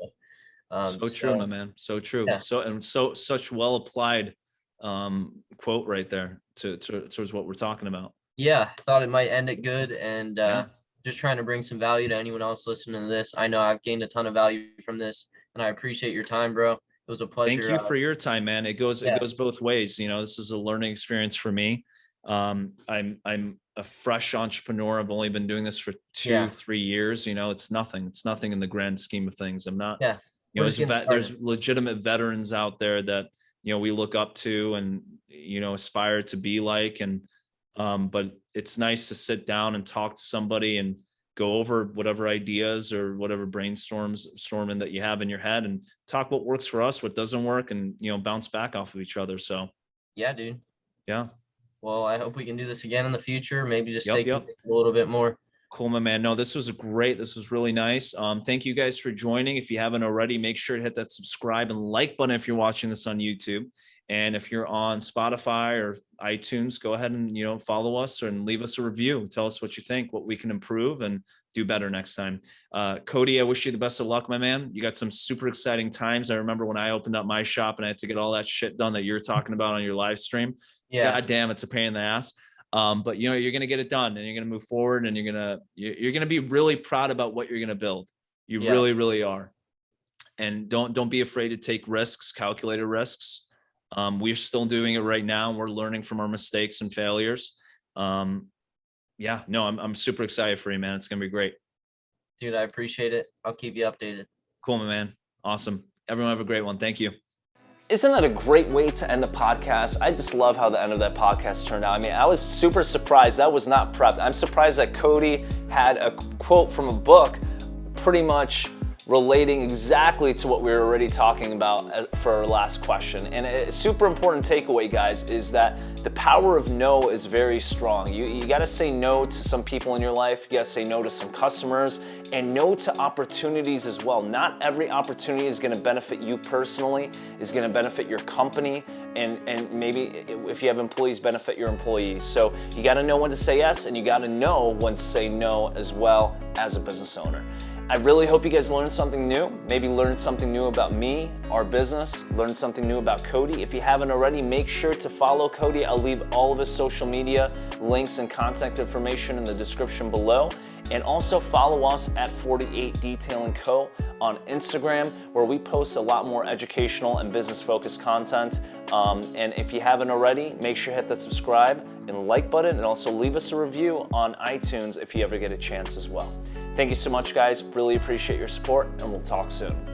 So true, my So man. So true. yeah. Such well applied quote right there towards what we're talking about. Yeah, thought it might end it good, and Yeah. just trying to bring some value to anyone else listening to this. I know I've gained a ton of value from this, and I appreciate your time, bro. It was a Thank pleasure. you for your time, man. It Yeah, goes both ways. This is a learning experience for me. I'm a fresh entrepreneur. I've only been doing this for yeah, 2-3 years. It's nothing. It's nothing in the grand scheme of things. I'm not, yeah. We're just getting there's started. legitimate veterans out there that, we look up to and, aspire to be like, and, but it's nice to sit down and talk to somebody and go over whatever ideas or whatever storming that you have in your head and talk what works for us, what doesn't work, and, bounce back off of each other. So, Yeah, dude. yeah. Well, I hope we can do this again in the future. Maybe just stay Yep. connected a little bit more. Cool, my man. No, this was really nice. Thank you guys for joining. If you haven't already, make sure to hit that subscribe and like button if you're watching this on YouTube. And if you're on Spotify or iTunes, go ahead and, follow us and leave us a review. Tell us what you think, what we can improve and do better next time. Cody, I wish you the best of luck, my man. You got some super exciting times. I remember when I opened up my shop and I had to get all that shit done that you're talking about on your live stream. Yeah. God damn, it's a pain in the ass. But you're going to get it done and you're going to move forward and you're going to be really proud about what you're going to build. You really, really are. And don't be afraid to take risks, calculated risks. We're still doing it right now. We're learning from our mistakes and failures. I'm super excited for you, man. It's going to be great. Dude, I appreciate it. I'll keep you updated. Cool, my man. Awesome. Everyone have a great one. Thank you. Isn't that a great way to end the podcast? I just love how the end of that podcast turned out. I mean, I was super surprised. That was not prepped. I'm surprised that Cody had a quote from a book pretty much relating exactly to what we were already talking about for our last question. And a super important takeaway, guys, is that the power of no is very strong. You got to say no to some people in your life. You got to say no to some customers and no to opportunities as well. Not every opportunity is going to benefit you personally, is going to benefit your company, and maybe if you have employees, benefit your employees. So you got to know when to say yes, and you got to know when to say no as well as a business owner. I really hope you guys learned something new, maybe learned something new about me, our business, learned something new about Cody. If you haven't already, make sure to follow Cody. I'll leave all of his social media links and contact information in the description below. And also follow us at 48 Detail & Co. on Instagram, where we post a lot more educational and business-focused content. And if you haven't already, make sure you hit that subscribe and like button, and also leave us a review on iTunes if you ever get a chance as well. Thank you so much, guys. Really appreciate your support, and we'll talk soon.